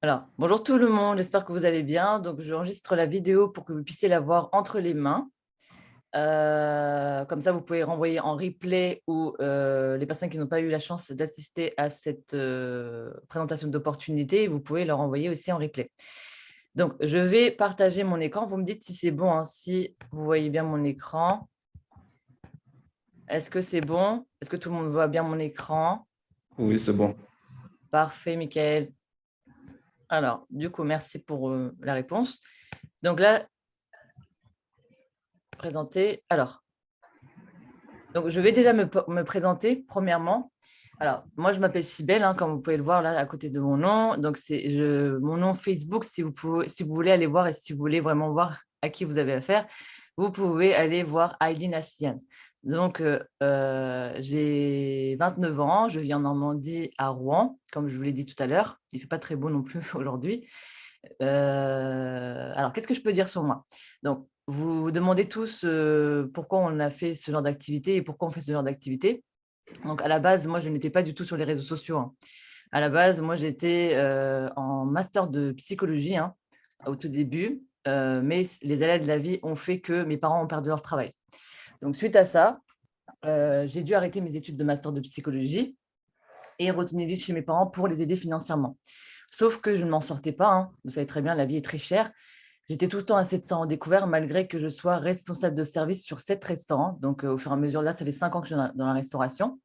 Alors, bonjour tout le monde, j'espère que vous allez bien. Donc, j'enregistre la vidéo pour que vous puissiez la voir entre les mains. Comme ça, vous pouvez renvoyer en replay ou les personnes qui n'ont pas eu la chance d'assister à cette présentation d'opportunité, vous pouvez leur envoyer aussi en replay. Donc, je vais partager mon écran. Vous me dites si c'est bon, hein, si vous voyez bien mon écran. Est-ce que c'est bon? Est-ce que tout le monde voit bien mon écran? Oui, c'est bon. Parfait, Michael. Alors, du coup, merci pour la réponse. Donc là, présenter. Alors, donc je vais déjà me présenter premièrement. Alors, moi, je m'appelle Cybèle, hein, comme vous pouvez le voir là à côté de mon nom. Donc, mon nom Facebook, si vous voulez aller voir et si vous voulez vraiment voir à qui vous avez affaire, vous pouvez aller voir Aileen Assian. Donc, j'ai 29 ans, je vis en Normandie, à Rouen, comme je vous l'ai dit tout à l'heure. Il ne fait pas très beau non plus aujourd'hui. Alors, qu'est-ce que je peux dire sur moi? Donc, vous vous demandez tous pourquoi on a fait ce genre d'activité et pourquoi on fait ce genre d'activité. Donc, à la base, moi, je n'étais pas du tout sur les réseaux sociaux, hein. À la base, moi, j'étais en master de psychologie, hein, au tout début, mais les aléas de la vie ont fait que mes parents ont perdu leur travail. Donc, suite à ça, j'ai dû arrêter mes études de master de psychologie et retourner vivre chez mes parents pour les aider financièrement. Sauf que je ne m'en sortais pas, hein. Vous savez très bien, la vie est très chère. J'étais tout le temps à 700 en découvert, malgré que je sois responsable de service sur 7 restaurants. Donc, au fur et à mesure, là, ça fait 5 ans que je suis dans la restauration.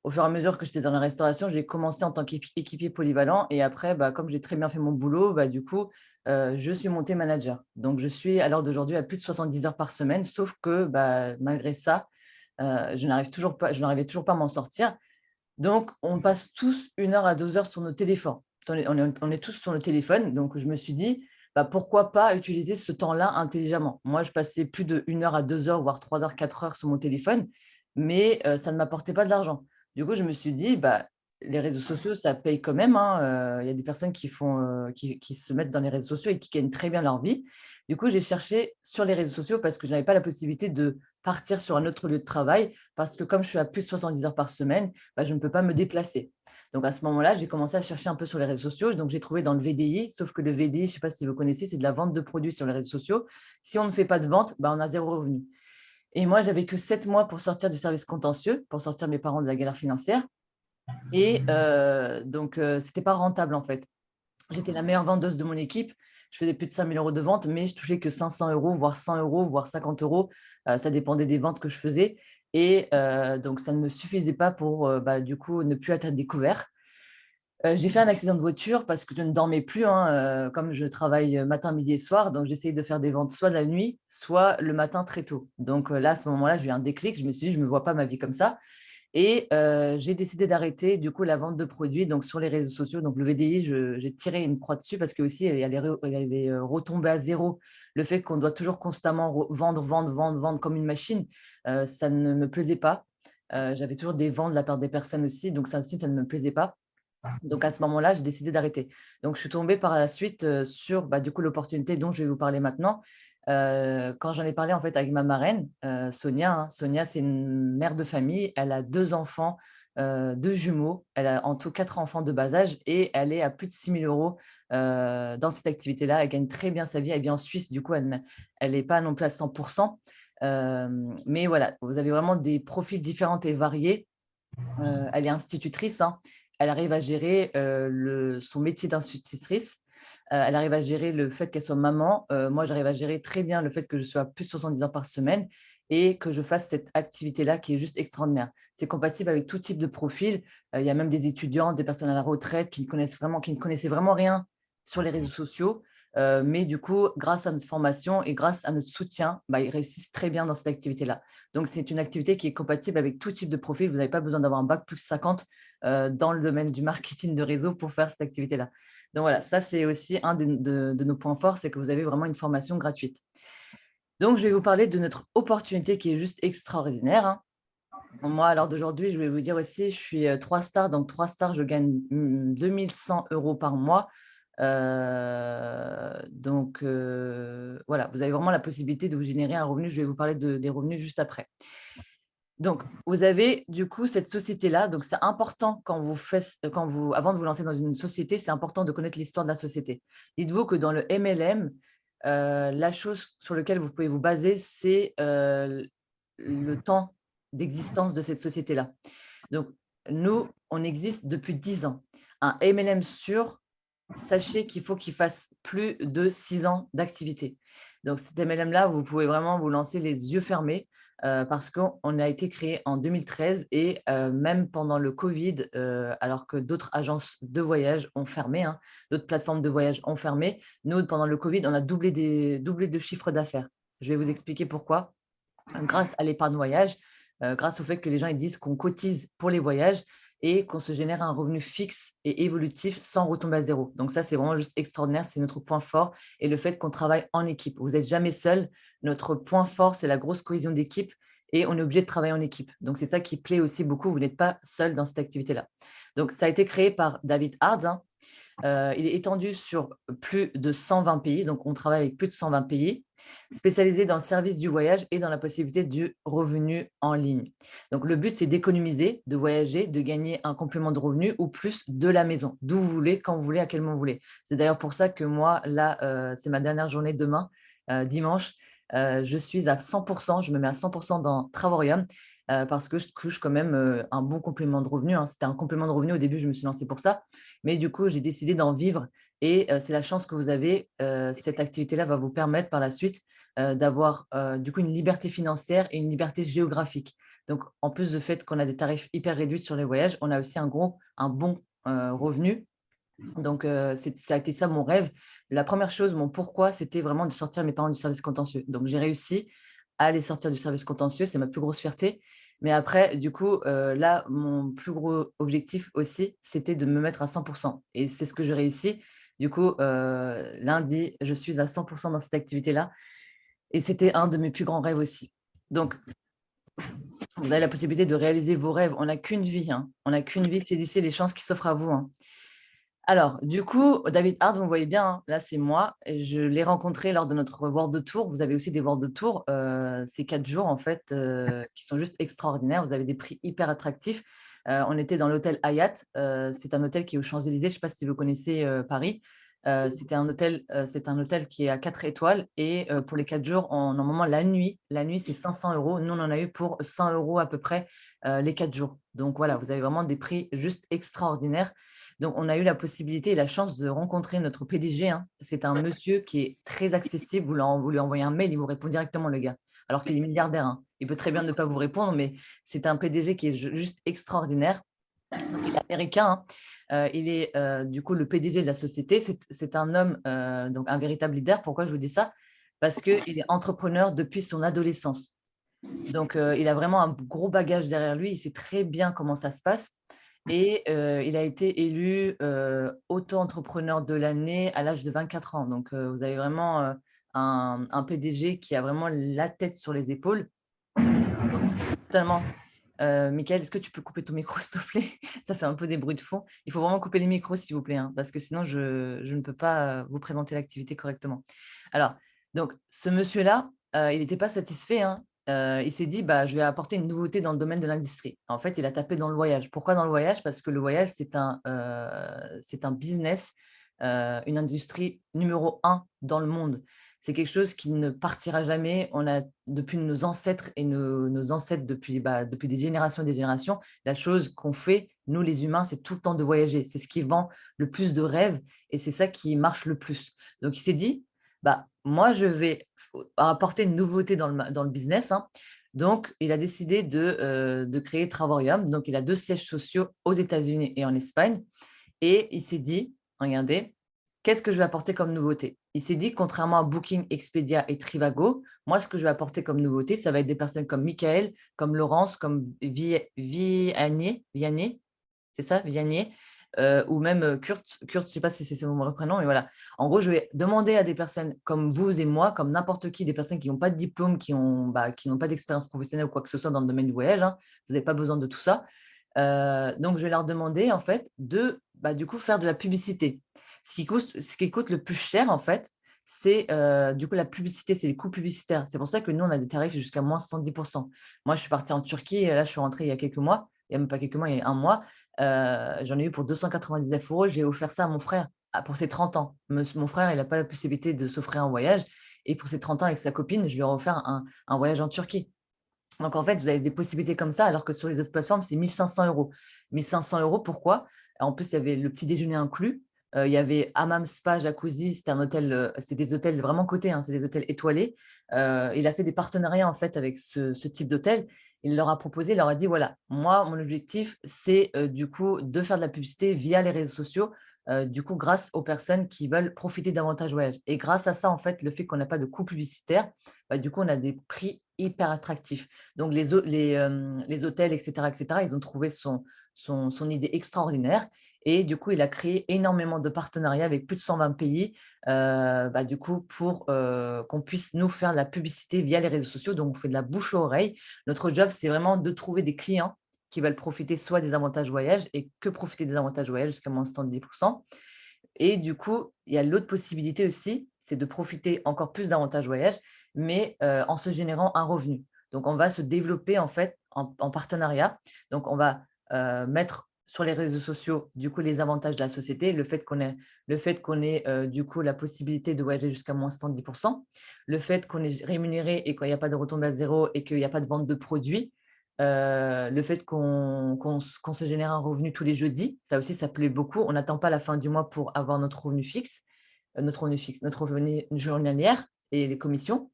Au fur et à mesure que j'étais dans la restauration, j'ai commencé en tant qu'équipier polyvalent. Et après, bah, comme j'ai très bien fait mon boulot, bah, du coup, je suis montée manager. Donc, je suis à l'heure d'aujourd'hui à plus de 70 heures par semaine. Sauf que bah, malgré ça, je n'arrivais toujours pas à m'en sortir. Donc, on passe tous 1 heure à 2 heures sur nos téléphones. On est tous sur nos téléphones. Donc, je me suis dit, bah, pourquoi pas utiliser ce temps-là intelligemment. Moi, je passais plus de 1 heure à 2 heures, voire 3 heures, 4 heures sur mon téléphone, mais ça ne m'apportait pas de l'argent. Du coup, je me suis dit, bah, les réseaux sociaux, ça paye quand même, hein. Il y a des personnes qui se mettent dans les réseaux sociaux et qui gagnent très bien leur vie. Du coup, j'ai cherché sur les réseaux sociaux parce que je n'avais pas la possibilité de partir sur un autre lieu de travail, parce que comme je suis à plus de 70 heures par semaine, bah, je ne peux pas me déplacer. Donc à ce moment-là, j'ai commencé à chercher un peu sur les réseaux sociaux. Donc j'ai trouvé dans le VDI, sauf que le VDI, je ne sais pas si vous connaissez, c'est de la vente de produits sur les réseaux sociaux. Si on ne fait pas de vente, bah, on a zéro revenu. Et moi, j'avais que 7 mois pour sortir du service contentieux, pour sortir mes parents de la galère financière. Et donc, ce n'était pas rentable en fait. J'étais la meilleure vendeuse de mon équipe. Je faisais plus de 5 000 euros de vente, mais je touchais que 500 euros, voire 100 euros, voire 50 euros. Ça dépendait des ventes que je faisais. Et donc, ça ne me suffisait pas pour, bah, du coup, ne plus être à découvert. J'ai fait un accident de voiture parce que je ne dormais plus, hein, comme je travaille matin, midi et soir. Donc, j'essayais de faire des ventes soit la nuit, soit le matin très tôt. Donc là, à ce moment-là, j'ai eu un déclic. Je me suis dit, je ne me vois pas ma vie comme ça. Et j'ai décidé d'arrêter du coup la vente de produits donc sur les réseaux sociaux. Donc le VDI, j'ai tiré une croix dessus parce que aussi elle allait retomber à zéro. Le fait qu'on doit toujours constamment vendre, vendre, vendre, vendre comme une machine, ça ne me plaisait pas. J'avais toujours des ventes de la part des personnes aussi, donc ça aussi, ça ne me plaisait pas. Donc à ce moment-là, j'ai décidé d'arrêter. Donc je suis tombée par la suite sur bah, du coup l'opportunité dont je vais vous parler maintenant. Quand j'en ai parlé en fait avec ma marraine, Sonia, hein. Sonia, c'est une mère de famille. Elle a 2 enfants, 2 jumeaux. Elle a en tout 4 enfants de bas âge et elle est à plus de 6 000 € dans cette activité-là. Elle gagne très bien sa vie. Elle vit en Suisse, du coup, elle n'est pas non plus à 100%. Mais voilà, vous avez vraiment des profils différents et variés. Elle est institutrice, hein. Elle arrive à gérer son métier d'institutrice. Elle arrive à gérer le fait qu'elle soit maman. Moi, j'arrive à gérer très bien le fait que je sois à plus de 70 heures par semaine et que je fasse cette activité-là qui est juste extraordinaire. C'est compatible avec tout type de profil. Il y a même des étudiants, des personnes à la retraite qui ne connaissaient vraiment rien sur les réseaux sociaux. Mais du coup, grâce à notre formation et grâce à notre soutien, bah, ils réussissent très bien dans cette activité-là. Donc, c'est une activité qui est compatible avec tout type de profil. Vous n'avez pas besoin d'avoir un bac plus 50 dans le domaine du marketing de réseau pour faire cette activité-là. Donc voilà, ça c'est aussi un de nos points forts, c'est que vous avez vraiment une formation gratuite. Donc, je vais vous parler de notre opportunité qui est juste extraordinaire, hein. Moi, à l'heure d'aujourd'hui, je vais vous dire aussi, je suis 3 stars. Donc, 3 stars, je gagne 2 100 € par mois. Donc, voilà, vous avez vraiment la possibilité de vous générer un revenu. Je vais vous parler des revenus juste après. Donc, vous avez du coup cette société-là. Donc, c'est important avant de vous lancer dans une société, c'est important de connaître l'histoire de la société. Dites-vous que dans le MLM, la chose sur laquelle vous pouvez vous baser, c'est le temps d'existence de cette société-là. Donc, nous, on existe depuis 10 ans. Un MLM sûr, sachez qu'il faut qu'il fasse plus de 6 ans d'activité. Donc cet MLM-là, vous pouvez vraiment vous lancer les yeux fermés parce qu'on a été créé en 2013 et même pendant le Covid, alors que d'autres agences de voyage ont fermé, hein, d'autres plateformes de voyage ont fermé, nous, pendant le Covid, on a doublé de chiffre d'affaires. Je vais vous expliquer pourquoi. Grâce à l'épargne voyage, grâce au fait que les gens ils disent qu'on cotise pour les voyages et qu'on se génère un revenu fixe et évolutif sans retomber à zéro. Donc ça, c'est vraiment juste extraordinaire, c'est notre point fort et le fait qu'on travaille en équipe. Vous n'êtes jamais seul. Notre point fort, c'est la grosse cohésion d'équipe et on est obligé de travailler en équipe. Donc c'est ça qui plaît aussi beaucoup. Vous n'êtes pas seul dans cette activité-là. Donc ça a été créé par David Hard, hein. Il est étendu sur plus de 120 pays, donc on travaille avec plus de 120 pays, spécialisé dans le service du voyage et dans la possibilité du revenu en ligne. Donc le but, c'est d'économiser, de voyager, de gagner un complément de revenu ou plus de la maison, d'où vous voulez, quand vous voulez, à quel moment vous voulez. C'est d'ailleurs pour ça que moi, là, c'est ma dernière journée demain, dimanche. Je suis à 100%, je me mets à 100% dans Travorium parce que je touche quand même un bon complément de revenu, hein. C'était un complément de revenu au début, je me suis lancée pour ça. Mais du coup, j'ai décidé d'en vivre et c'est la chance que vous avez. Cette activité-là va vous permettre par la suite d'avoir du coup une liberté financière et une liberté géographique. Donc, en plus du fait qu'on a des tarifs hyper réduits sur les voyages, on a aussi un bon revenu. Donc, ça a été ça mon rêve. La première chose, mon pourquoi, c'était vraiment de sortir mes parents du service contentieux. Donc, j'ai réussi à les sortir du service contentieux. C'est ma plus grosse fierté. Mais après, du coup, là, mon plus gros objectif aussi, c'était de me mettre à 100%. Et c'est ce que j'ai réussi. Du coup, lundi, je suis à 100% dans cette activité-là. Et c'était un de mes plus grands rêves aussi. Donc, vous avez la possibilité de réaliser vos rêves. On n'a qu'une vie, hein. On n'a qu'une vie. Saisissez les chances qui s'offrent à vous, hein. Alors, du coup, David Hart, vous me voyez bien, hein, là, c'est moi. Et je l'ai rencontré lors de notre World Tour. Vous avez aussi des World Tour, ces 4 jours, en fait, qui sont juste extraordinaires. Vous avez des prix hyper attractifs. On était dans l'hôtel Hyatt. C'est un hôtel qui est aux Champs-Élysées. Je ne sais pas si vous connaissez Paris. C'est un hôtel qui est à 4 étoiles. Et pour les 4 jours, normalement, la nuit, c'est 500 euros. Nous, on en a eu pour 100 euros à peu près les 4 jours. Donc voilà, vous avez vraiment des prix juste extraordinaires. Donc, on a eu la possibilité et la chance de rencontrer notre PDG, hein. C'est un monsieur qui est très accessible. Vous lui envoyez un mail, il vous répond directement, le gars, alors qu'il est milliardaire, hein. Il peut très bien ne pas vous répondre, mais c'est un PDG qui est juste extraordinaire. Donc, il est américain, hein. Il est du coup le PDG de la société. C'est un homme, donc un véritable leader. Pourquoi je vous dis ça? Parce qu'il est entrepreneur depuis son adolescence. Donc, il a vraiment un gros bagage derrière lui. Il sait très bien comment ça se passe. Et il a été élu auto-entrepreneur de l'année à l'âge de 24 ans. Donc, vous avez vraiment un PDG qui a vraiment la tête sur les épaules. Totalement. Michael, est-ce que tu peux couper ton micro, s'il te plaît? Ça fait un peu des bruits de fond. Il faut vraiment couper les micros, s'il vous plaît, hein, parce que sinon, je ne peux pas vous présenter l'activité correctement. Alors, donc, ce monsieur-là, il n'était pas satisfait, hein. Il s'est dit, bah, je vais apporter une nouveauté dans le domaine de l'industrie. En fait, il a tapé dans le voyage. Pourquoi dans le voyage? Parce que le voyage, c'est un business, une industrie numéro un dans le monde. C'est quelque chose qui ne partira jamais. On a, depuis nos ancêtres et nos ancêtres depuis des générations et des générations, la chose qu'on fait, nous les humains, c'est tout le temps de voyager. C'est ce qui vend le plus de rêves et c'est ça qui marche le plus. Donc, il s'est dit, bah, moi, je vais apporter une nouveauté dans le business, hein. Donc, il a décidé de créer Travorium. Donc, il a 2 sièges sociaux aux États-Unis et en Espagne. Et il s'est dit, regardez, qu'est-ce que je vais apporter comme nouveauté? Il s'est dit, contrairement à Booking, Expedia et Trivago, moi, ce que je vais apporter comme nouveauté, ça va être des personnes comme Michael, comme Laurence, comme Vianney, c'est ça, Vianney, ou même Kurt. Kurt, je ne sais pas si c'est son vrai prénom, mais voilà. En gros, je vais demander à des personnes comme vous et moi, comme n'importe qui, des personnes qui n'ont pas de diplôme, qui n'ont pas d'expérience professionnelle ou quoi que ce soit dans le domaine du voyage, hein. Vous n'avez pas besoin de tout ça. Donc, je vais leur demander, en fait, du coup, faire de la publicité. Ce qui coûte le plus cher, en fait, c'est du coup la publicité, c'est les coûts publicitaires. C'est pour ça que nous, on a des tarifs jusqu'à moins 70%. Moi, je suis partie en Turquie, et là, je suis rentrée il y a quelques mois, il n'y a même pas quelques mois, il y a un mois. J'en ai eu pour 299 €. J'ai offert ça à mon frère pour ses 30 ans. Mon frère, il n'a pas la possibilité de s'offrir un voyage. Et pour ses 30 ans avec sa copine, je lui ai offert un voyage en Turquie. Donc, en fait, vous avez des possibilités comme ça, alors que sur les autres plateformes, c'est 1 500 €. 1 500 €, pourquoi? En plus, il y avait le petit déjeuner inclus. Il y avait hammam, spa, jacuzzi. C'était un hôtel, c'est des hôtels vraiment cotés, hein, c'est des hôtels étoilés. Il a fait des partenariats, en fait, avec ce type d'hôtel. Il leur a proposé, il leur a dit: «Voilà, moi, mon objectif, c'est, du coup, de faire de la publicité via les réseaux sociaux, du coup, grâce aux personnes qui veulent profiter davantage du voyage» et grâce à ça, en fait, le fait qu'on n'a pas de coût publicitaire, bah, du coup, on a des prix hyper attractifs. Donc les hôtels et cetera, ils ont trouvé son idée extraordinaire et du coup, il a créé énormément de partenariats avec plus de 120 pays, bah, du coup, pour, qu'on puisse nous faire de la publicité via les réseaux sociaux. Donc on fait de la bouche à oreille. Notre job, c'est vraiment de trouver des clients qui veulent profiter soit des avantages voyage et que profiter des avantages voyage jusqu'à moins 70%. Et du coup, il y a l'autre possibilité aussi, c'est de profiter encore plus d'avantages voyage, mais en se générant un revenu. Donc on va se développer en fait en partenariat. Donc on va, mettre sur les réseaux sociaux, du coup, les avantages de la société, le fait qu'on ait, du coup, la possibilité de voyager jusqu'à moins 70%, le fait qu'on est rémunéré et qu'il n'y a pas de retombée à zéro et qu'il n'y a pas de vente de produits, le fait qu'on se génère un revenu tous les jeudis, ça aussi, ça plaît beaucoup. On n'attend pas la fin du mois pour avoir notre revenu journalière et les commissions.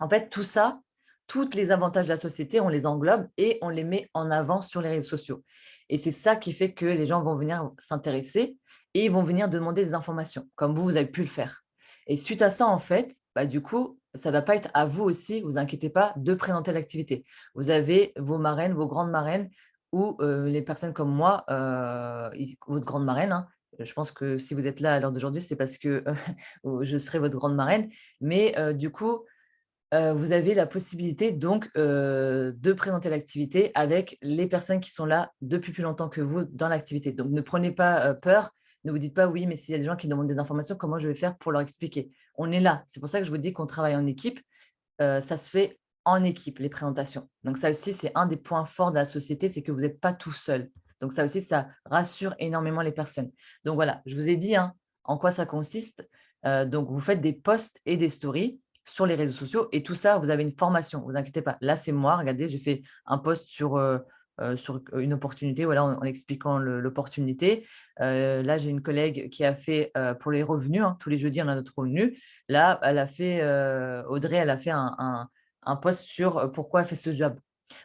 En fait, tout ça, tous les avantages de la société, on les englobe et on les met en avant sur les réseaux sociaux. Et c'est ça qui fait que les gens vont venir s'intéresser et ils vont venir demander des informations, comme vous avez pu le faire. Et suite à ça, en fait, bah, du coup, ça ne va pas être à vous aussi, vous inquiétez pas, de présenter l'activité. Vous avez vos marraines, vos grandes marraines ou les personnes comme moi, votre grande marraine, hein. Je pense que si vous êtes là à l'heure d'aujourd'hui, c'est parce que je serai votre grande marraine. Mais du coup, vous avez la possibilité donc, de présenter l'activité avec les personnes qui sont là depuis plus longtemps que vous dans l'activité. Donc ne prenez pas, peur, ne vous dites pas: «Oui, mais s'il y a des gens qui demandent des informations, comment je vais faire pour leur expliquer?» On est là. C'est pour ça que je vous dis qu'on travaille en équipe, ça se fait en équipe, les présentations. Donc ça aussi, c'est un des points forts de la société, c'est que vous n'êtes pas tout seul. Donc ça aussi, ça rassure énormément les personnes. Donc voilà, je vous ai dit, hein, en quoi ça consiste. Donc vous faites des posts et des stories sur les réseaux sociaux et tout ça, vous avez une formation, vous inquiétez pas. Là, c'est moi, regardez, j'ai fait un post sur une opportunité, voilà, en expliquant l'opportunité. Là, j'ai une collègue qui a fait, pour les revenus, hein, tous les jeudis, on a notre revenu. Là, elle a fait, Audrey, elle a fait un post sur, pourquoi elle fait ce job.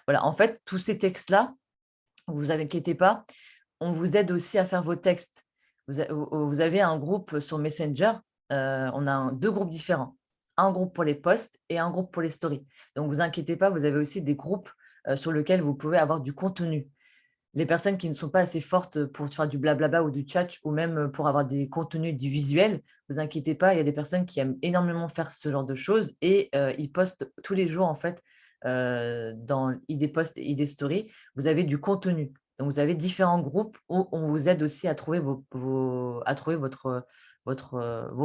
Voilà, en fait, tous ces textes-là, vous inquiétez pas, on vous aide aussi à faire vos textes. Vous avez un groupe sur Messenger, on a 2 groupes différents. Un groupe pour les posts et un groupe pour les stories. Donc vous inquiétez pas, vous avez aussi des groupes, sur lesquels vous pouvez avoir du contenu. Les personnes qui ne sont pas assez fortes pour faire du blablabla ou du tchatch ou même, pour avoir des contenus, du visuel, vous inquiétez pas, il y a des personnes qui aiment énormément faire ce genre de choses et ils postent tous les jours en fait, dans ID Post et ID Story, vous avez du contenu. Donc vous avez différents groupes où on vous aide aussi à trouver vos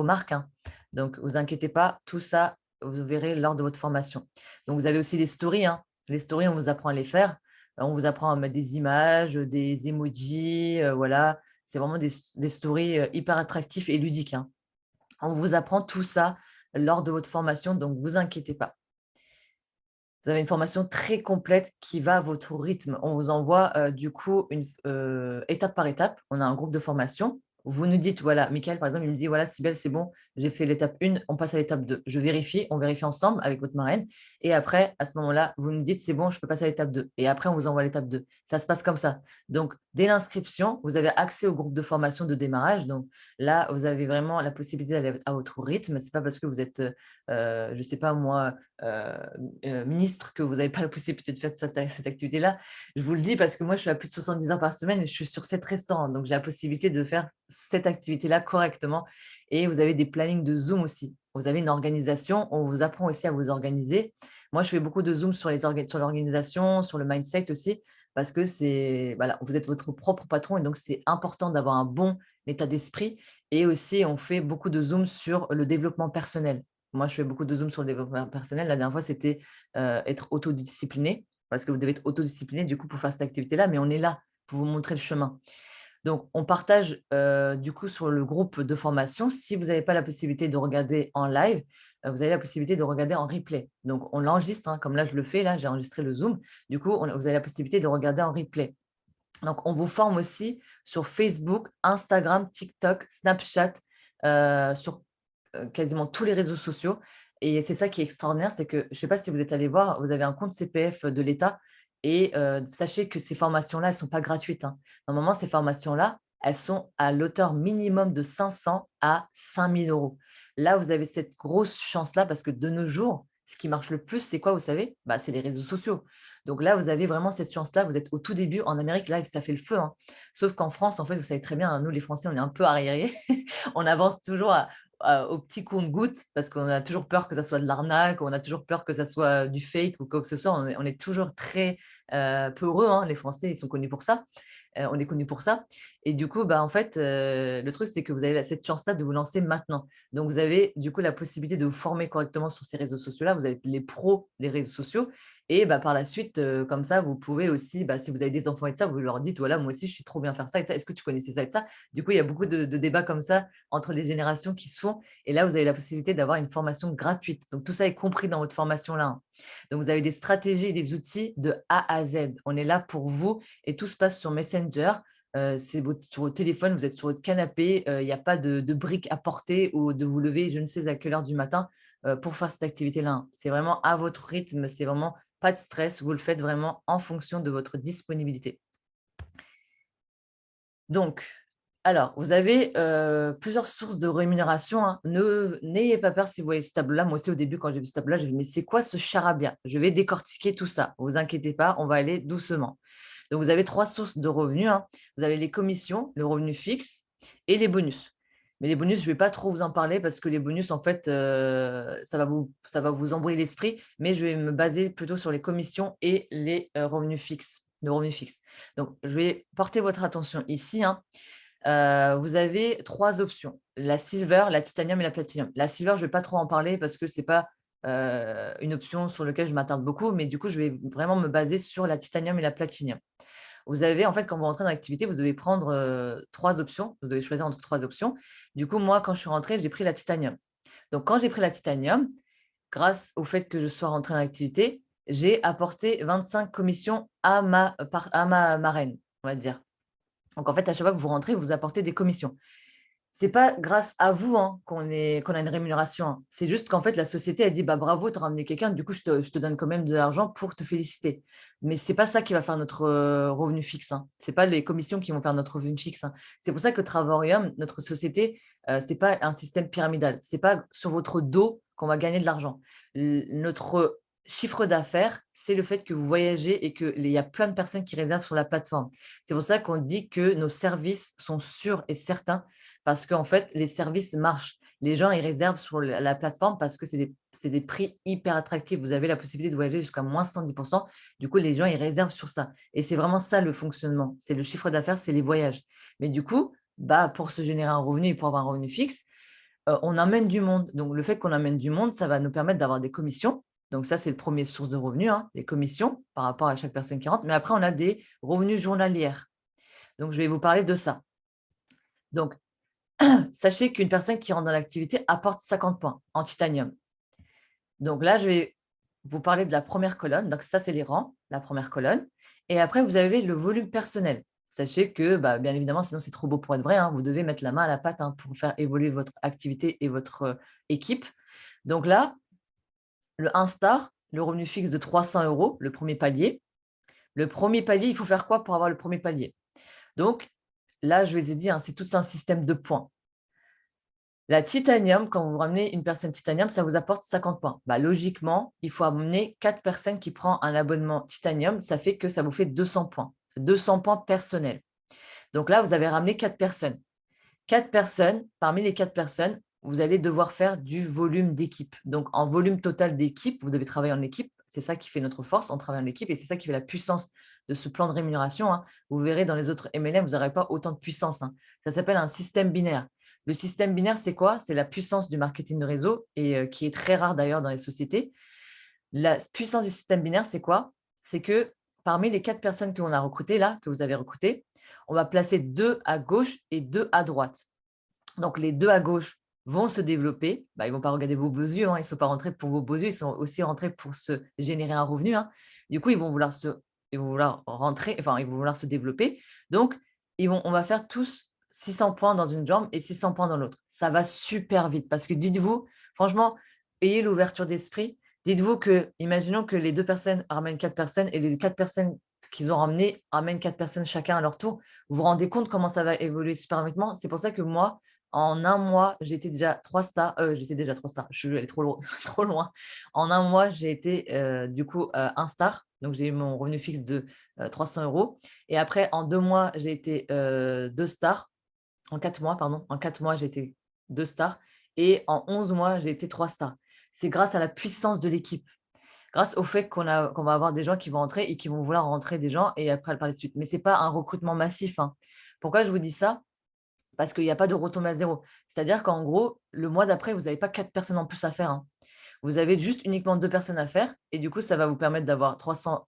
marques, hein. Donc vous inquiétez pas, tout ça, vous verrez lors de votre formation. Donc vous avez aussi les stories, hein. Les stories, on vous apprend à les faire. On vous apprend à mettre des images, des emojis, voilà. C'est vraiment des stories, hyper attractifs et ludiques, hein. On vous apprend tout ça lors de votre formation, donc vous inquiétez pas. Vous avez une formation très complète qui va à votre rythme. On vous envoie, du coup, étape par étape. On a un groupe de formation. Vous nous dites, voilà, Michael, par exemple, il me dit: «Voilà, Cybèle, c'est bon, j'ai fait l'étape 1, on passe à l'étape 2». Je vérifie, on vérifie ensemble avec votre marraine et après, à ce moment-là, vous nous dites: «C'est bon, je peux passer à l'étape 2» et après, on vous envoie l'étape 2. Ça se passe comme ça. Donc dès l'inscription, vous avez accès au groupe de formation de démarrage. Donc là, vous avez vraiment la possibilité d'aller à votre rythme. C'est pas parce que vous êtes, je sais pas moi, heu ministre que vous n'avez pas la possibilité de faire cette activité-là. Je vous le dis parce que moi, je suis à plus de 70 heures par semaine et je suis sur 7 restaurants. Donc, j'ai la possibilité de faire cette activité-là correctement. Et vous avez des plannings de Zoom aussi. Vous avez une organisation, on vous apprend aussi à vous organiser. Moi, je fais beaucoup de Zoom sur l'organisation, sur le mindset aussi, parce que c'est, voilà, vous êtes votre propre patron et donc c'est important d'avoir un bon l'état d'esprit. Et aussi, on fait beaucoup de Zoom sur le développement personnel. Moi, je fais beaucoup de Zoom sur le développement personnel. La dernière fois, c'était être autodiscipliné, parce que vous devez être autodiscipliné du coup pour faire cette activité-là, mais on est là pour vous montrer le chemin. Donc, on partage du coup sur le groupe de formation. Si vous n'avez pas la possibilité de regarder en live, vous avez la possibilité de regarder en replay. Donc, on l'enregistre, hein, comme là, je le fais. Là, j'ai enregistré le Zoom. Du coup, vous avez la possibilité de regarder en replay. Donc, on vous forme aussi sur Facebook, Instagram, TikTok, Snapchat, sur quasiment tous les réseaux sociaux. Et c'est ça qui est extraordinaire, c'est que, je ne sais pas si vous êtes allé voir, vous avez un compte CPF de l'État et sachez que ces formations-là, elles ne sont pas gratuites, hein. Normalement, ces formations-là, elles sont à l'auteur minimum de 500 à 5 000 euros. Là, vous avez cette grosse chance-là parce que de nos jours, ce qui marche le plus, c'est quoi, vous savez? Bah, c'est les réseaux sociaux. Donc là, vous avez vraiment cette chance-là. Vous êtes au tout début. En Amérique, là, ça fait le feu, hein. Sauf qu'en France, en fait, vous savez très bien, hein, nous, les Français, on est un peu arriérés. On avance toujours au petit compte-gouttes parce qu'on a toujours peur que ça soit de l'arnaque, on a toujours peur que ça soit du fake ou quoi que ce soit. On est toujours très peureux, hein. Les Français, ils sont connus pour ça. On est connus pour ça. Et du coup, bah, en fait, le truc, c'est que vous avez cette chance-là de vous lancer maintenant. Donc, vous avez du coup la possibilité de vous former correctement sur ces réseaux sociaux-là. Vous êtes les pros des réseaux sociaux. Et bah, par la suite, comme ça, vous pouvez aussi, bah, si vous avez des enfants et de ça, vous leur dites, voilà, moi aussi, je suis trop bien faire ça et de ça. Est-ce que tu connaissais ça et de ça? Du coup, il y a beaucoup de débats comme ça entre les générations qui se font. Et là, vous avez la possibilité d'avoir une formation gratuite. Donc, tout ça est compris dans votre formation-là, hein. Donc, vous avez des stratégies et des outils de A à Z. On est là pour vous et tout se passe sur Messenger. Sur votre téléphone, vous êtes sur votre canapé, il n'y a pas de briques à porter ou de vous lever je ne sais à quelle heure du matin pour faire cette activité-là, hein. C'est vraiment à votre rythme, c'est vraiment pas de stress, vous le faites vraiment en fonction de votre disponibilité. Donc, alors, vous avez plusieurs sources de rémunération, hein. N'ayez pas peur si vous voyez ce tableau-là. Moi aussi, au début, quand j'ai vu ce tableau-là, j'ai dit, mais c'est quoi ce charabia? Je vais décortiquer tout ça. Ne vous inquiétez pas, on va aller doucement. Donc, vous avez trois sources de revenus, hein. Vous avez les commissions, le revenu fixe et les bonus. Mais les bonus, je ne vais pas trop vous en parler parce que les bonus, en fait, ça va vous embrouiller l'esprit. Mais je vais me baser plutôt sur les commissions et les revenus fixes, le revenu fixe. Donc, je vais porter votre attention ici, hein. Vous avez 3 options, la silver, la titanium et la platinum. La silver, je ne vais pas trop en parler parce que ce n'est pas, une option sur laquelle je m'attarde beaucoup, mais du coup, je vais vraiment me baser sur la titanium et la platinum. Vous avez en fait, quand vous rentrez dans l'activité, vous devez prendre, 3 options. Vous devez choisir entre 3 options. Du coup, moi, quand je suis rentrée, j'ai pris la titanium. Donc quand j'ai pris la titanium, grâce au fait que je sois rentrée dans l'activité, j'ai apporté 25 commissions à ma marraine, on va dire. Donc en fait, à chaque fois que vous rentrez, vous apportez des commissions. C'est pas grâce à vous, hein, qu'on a une rémunération, hein. C'est juste qu'en fait, la société, elle dit: «Bah, bravo, tu as ramené quelqu'un, du coup, je te donne quand même de l'argent pour te féliciter». Mais c'est pas ça qui va faire notre, revenu fixe, hein. C'est pas les commissions qui vont faire notre revenu fixe, hein. C'est pour ça que Travaorium, notre société, c'est pas un système pyramidal. C'est pas sur votre dos qu'on va gagner de l'argent. Notre chiffre d'affaires, c'est le fait que vous voyagez et qu'il y a plein de personnes qui réservent sur la plateforme. C'est pour ça qu'on dit que nos services sont sûrs et certains parce qu'en fait, les services marchent. Les gens, ils réservent sur la plateforme parce que c'est des prix hyper attractifs. Vous avez la possibilité de voyager jusqu'à moins 110%. Du coup, les gens, ils réservent sur ça. Et c'est vraiment ça le fonctionnement. C'est le chiffre d'affaires, c'est les voyages. Mais du coup, bah, pour se générer un revenu et pour avoir un revenu fixe, on amène du monde. Donc, le fait qu'on amène du monde, ça va nous permettre d'avoir des commissions. Donc, ça, c'est le premier source de revenus, hein, les commissions par rapport à chaque personne qui rentre. Mais après, on a des revenus journalières. Donc, je vais vous parler de ça. Donc, sachez qu'une personne qui rentre dans l'activité apporte 50 points en titanium. Donc là, je vais vous parler de la première colonne. Donc ça, c'est les rangs, la première colonne. Et après, vous avez le volume personnel. Sachez que, bah, bien évidemment, sinon c'est trop beau pour être vrai, hein, vous devez mettre la main à la pâte, hein, pour faire évoluer votre activité et votre équipe. Donc là, le 1 star, le revenu fixe de 300 euros, le premier palier. Le premier palier, il faut faire quoi pour avoir le premier palier? Donc là, je vous ai dit, hein, c'est tout un système de points. La titanium, quand vous ramenez une personne titanium, ça vous apporte 50 points. Bah, logiquement, il faut amener 4 personnes qui prennent un abonnement titanium. Ça fait que ça vous fait 200 points. 200 points personnels. Donc là, vous avez ramené 4 personnes. 4 personnes, parmi les 4 personnes, vous allez devoir faire du volume d'équipe. Donc, en volume total d'équipe, vous devez travailler en équipe. C'est ça qui fait notre force, on travaille en équipe et c'est ça qui fait la puissance de ce plan de rémunération, hein, vous verrez dans les autres MLM, vous n'aurez pas autant de puissance, hein. Ça s'appelle un système binaire. Le système binaire, c'est quoi? C'est la puissance du marketing de réseau et qui est très rare d'ailleurs dans les sociétés. La puissance du système binaire, c'est quoi? C'est que parmi les 4 personnes qu'on a recrutées là, que vous avez recrutées, on va placer 2 à gauche et 2 à droite. Donc les 2 à gauche vont se développer. Bah, ils ne vont pas regarder vos beaux yeux, hein, ils ne sont pas rentrés pour vos beaux yeux, ils sont aussi rentrés pour se générer un revenu, hein. Du coup, ils vont vouloir rentrer, enfin, ils vont vouloir se développer. Donc, on va faire tous 600 points dans une jambe et 600 points dans l'autre. Ça va super vite parce que dites-vous, franchement, ayez l'ouverture d'esprit. Dites-vous que, imaginons que les 2 personnes ramènent 4 personnes et les 4 personnes qu'ils ont ramenées ramènent 4 personnes chacun à leur tour. Vous vous rendez compte comment ça va évoluer super rapidement? C'est pour ça que moi, en un mois, j'étais déjà 3 stars. J'étais déjà 3 stars. Je suis allée trop loin, trop loin. En un mois, j'ai été du coup 1 star. Donc, j'ai eu mon revenu fixe de 300 euros. Et après, en 2 mois, j'ai été 2 stars. En 4 mois, pardon. En 4 mois, j'ai été 2 stars. Et en 11 mois, j'ai été 3 stars. C'est grâce à la puissance de l'équipe. Grâce au fait qu'on va avoir des gens qui vont entrer et qui vont vouloir rentrer des gens et après parler de suite. Mais ce n'est pas un recrutement massif, hein. Pourquoi je vous dis ça? Parce qu'il n'y a pas de retombée à zéro. C'est-à-dire qu'en gros, le mois d'après, vous n'avez pas 4 personnes en plus à faire, hein. Vous avez juste uniquement 2 personnes à faire et du coup, ça va vous permettre d'avoir 300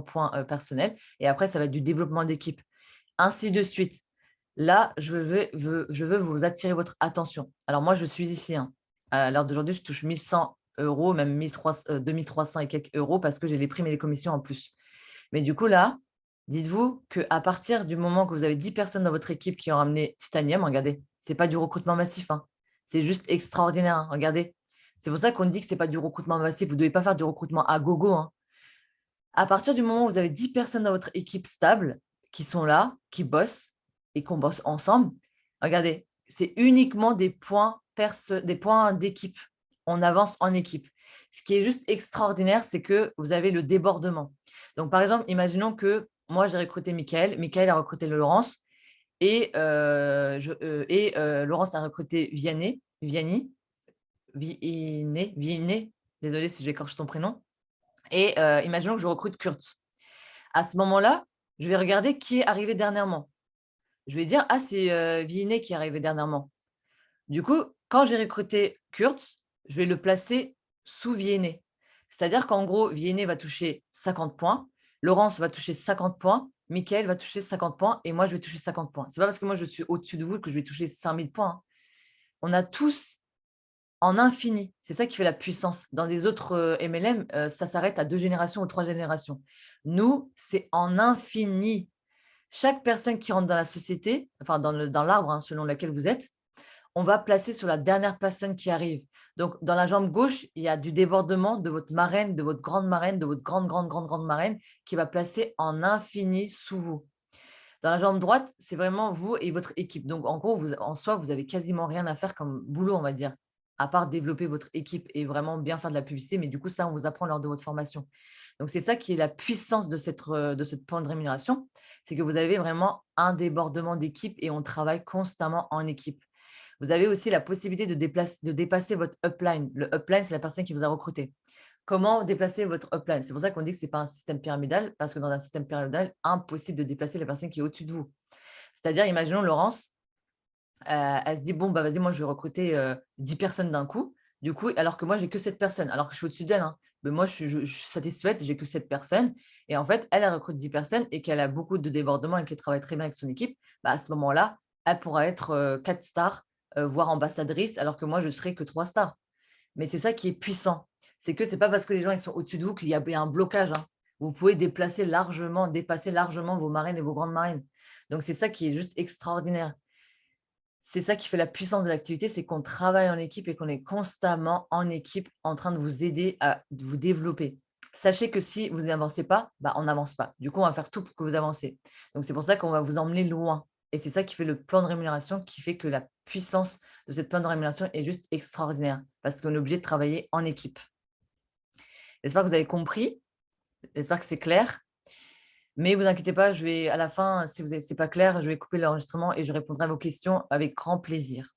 points personnels et après, ça va être du développement d'équipe, ainsi de suite. Là, je veux vous attirer votre attention. Alors moi, je suis ici, hein. À l'heure d'aujourd'hui, je touche 1 100 euros, même 2 300 et quelques euros parce que j'ai les primes et les commissions en plus. Mais du coup, là, dites-vous qu'à partir du moment que vous avez 10 personnes dans votre équipe qui ont ramené Titanium, regardez, ce n'est pas du recrutement massif, hein. C'est juste extraordinaire, hein, regardez. C'est pour ça qu'on dit que ce n'est pas du recrutement massif. Vous ne devez pas faire du recrutement à gogo, hein. À partir du moment où vous avez 10 personnes dans votre équipe stable qui sont là, qui bossent et qu'on bosse ensemble, regardez, c'est uniquement des points d'équipe. On avance en équipe. Ce qui est juste extraordinaire, c'est que vous avez le débordement. Donc, par exemple, imaginons que moi, j'ai recruté Michael. Michael a recruté Laurence et Laurence a recruté Vianney. Désolée si j'écorche ton prénom. Et imaginons que je recrute Kurt. À ce moment-là, je vais regarder qui est arrivé dernièrement. Je vais dire: «Ah, c'est, Vianney qui est arrivé dernièrement». Du coup, quand j'ai recruté Kurt, je vais le placer sous Vianney. C'est-à-dire qu'en gros, Vianney va toucher 50 points, Laurence va toucher 50 points, Michael va toucher 50 points et moi, je vais toucher 50 points. C'est pas parce que moi, je suis au-dessus de vous que je vais toucher 5 000 points, hein. On a tous en infini. C'est ça qui fait la puissance. Dans les autres MLM, ça s'arrête à 2 générations ou 3 générations. Nous, c'est en infini. Chaque personne qui rentre dans la société, enfin dans l'arbre, hein, selon lequel vous êtes, on va placer sur la dernière personne qui arrive. Donc, dans la jambe gauche, il y a du débordement de votre marraine, de votre grande marraine, de votre grande, grande, grande, grande marraine qui va placer en infini sous vous. Dans la jambe droite, c'est vraiment vous et votre équipe. Donc, en gros, en soi, vous avez quasiment rien à faire comme boulot, on va dire, à part développer votre équipe et vraiment bien faire de la publicité. Mais du coup, ça, on vous apprend lors de votre formation. Donc, c'est ça qui est la puissance de cette plan de rémunération. C'est que vous avez vraiment un débordement d'équipe et on travaille constamment en équipe. Vous avez aussi la possibilité de dépasser votre upline. Le upline, c'est la personne qui vous a recruté. Comment déplacer votre upline? C'est pour ça qu'on dit que ce n'est pas un système pyramidal, parce que dans un système pyramidal, impossible de déplacer la personne qui est au-dessus de vous. C'est-à-dire, imaginons Laurence, elle se dit: «Bon, bah, vas-y, moi, je vais recruter 10 personnes d'un coup». Du coup, alors que moi, j'ai que 7 personnes, alors que je suis au-dessus d'elle, hein. Mais moi, je suis satisfaite, j'ai que 7 personnes. Et en fait, elle recrute 10 personnes et qu'elle a beaucoup de débordements et qu'elle travaille très bien avec son équipe. Bah, à ce moment-là, elle pourra être 4 stars, voire ambassadrice, alors que moi, je serai que 3 stars. Mais c'est ça qui est puissant. C'est que c'est pas parce que les gens ils sont au-dessus de vous qu'il y a un blocage, hein. Vous pouvez dépasser largement vos marraines et vos grandes marraines. Donc c'est ça qui est juste extraordinaire. C'est ça qui fait la puissance de l'activité, c'est qu'on travaille en équipe et qu'on est constamment en équipe en train de vous aider à vous développer. Sachez que si vous n'avancez pas, bah, on n'avance pas. Du coup, on va faire tout pour que vous avancez. Donc c'est pour ça qu'on va vous emmener loin. Et c'est ça qui fait le plan de rémunération, qui fait que la puissance de cette plan de rémunération est juste extraordinaire parce qu'on est obligé de travailler en équipe. J'espère que vous avez compris. J'espère que c'est clair. Mais vous inquiétez pas, je vais à la fin, si c'est pas clair, je vais couper l'enregistrement et je répondrai à vos questions avec grand plaisir.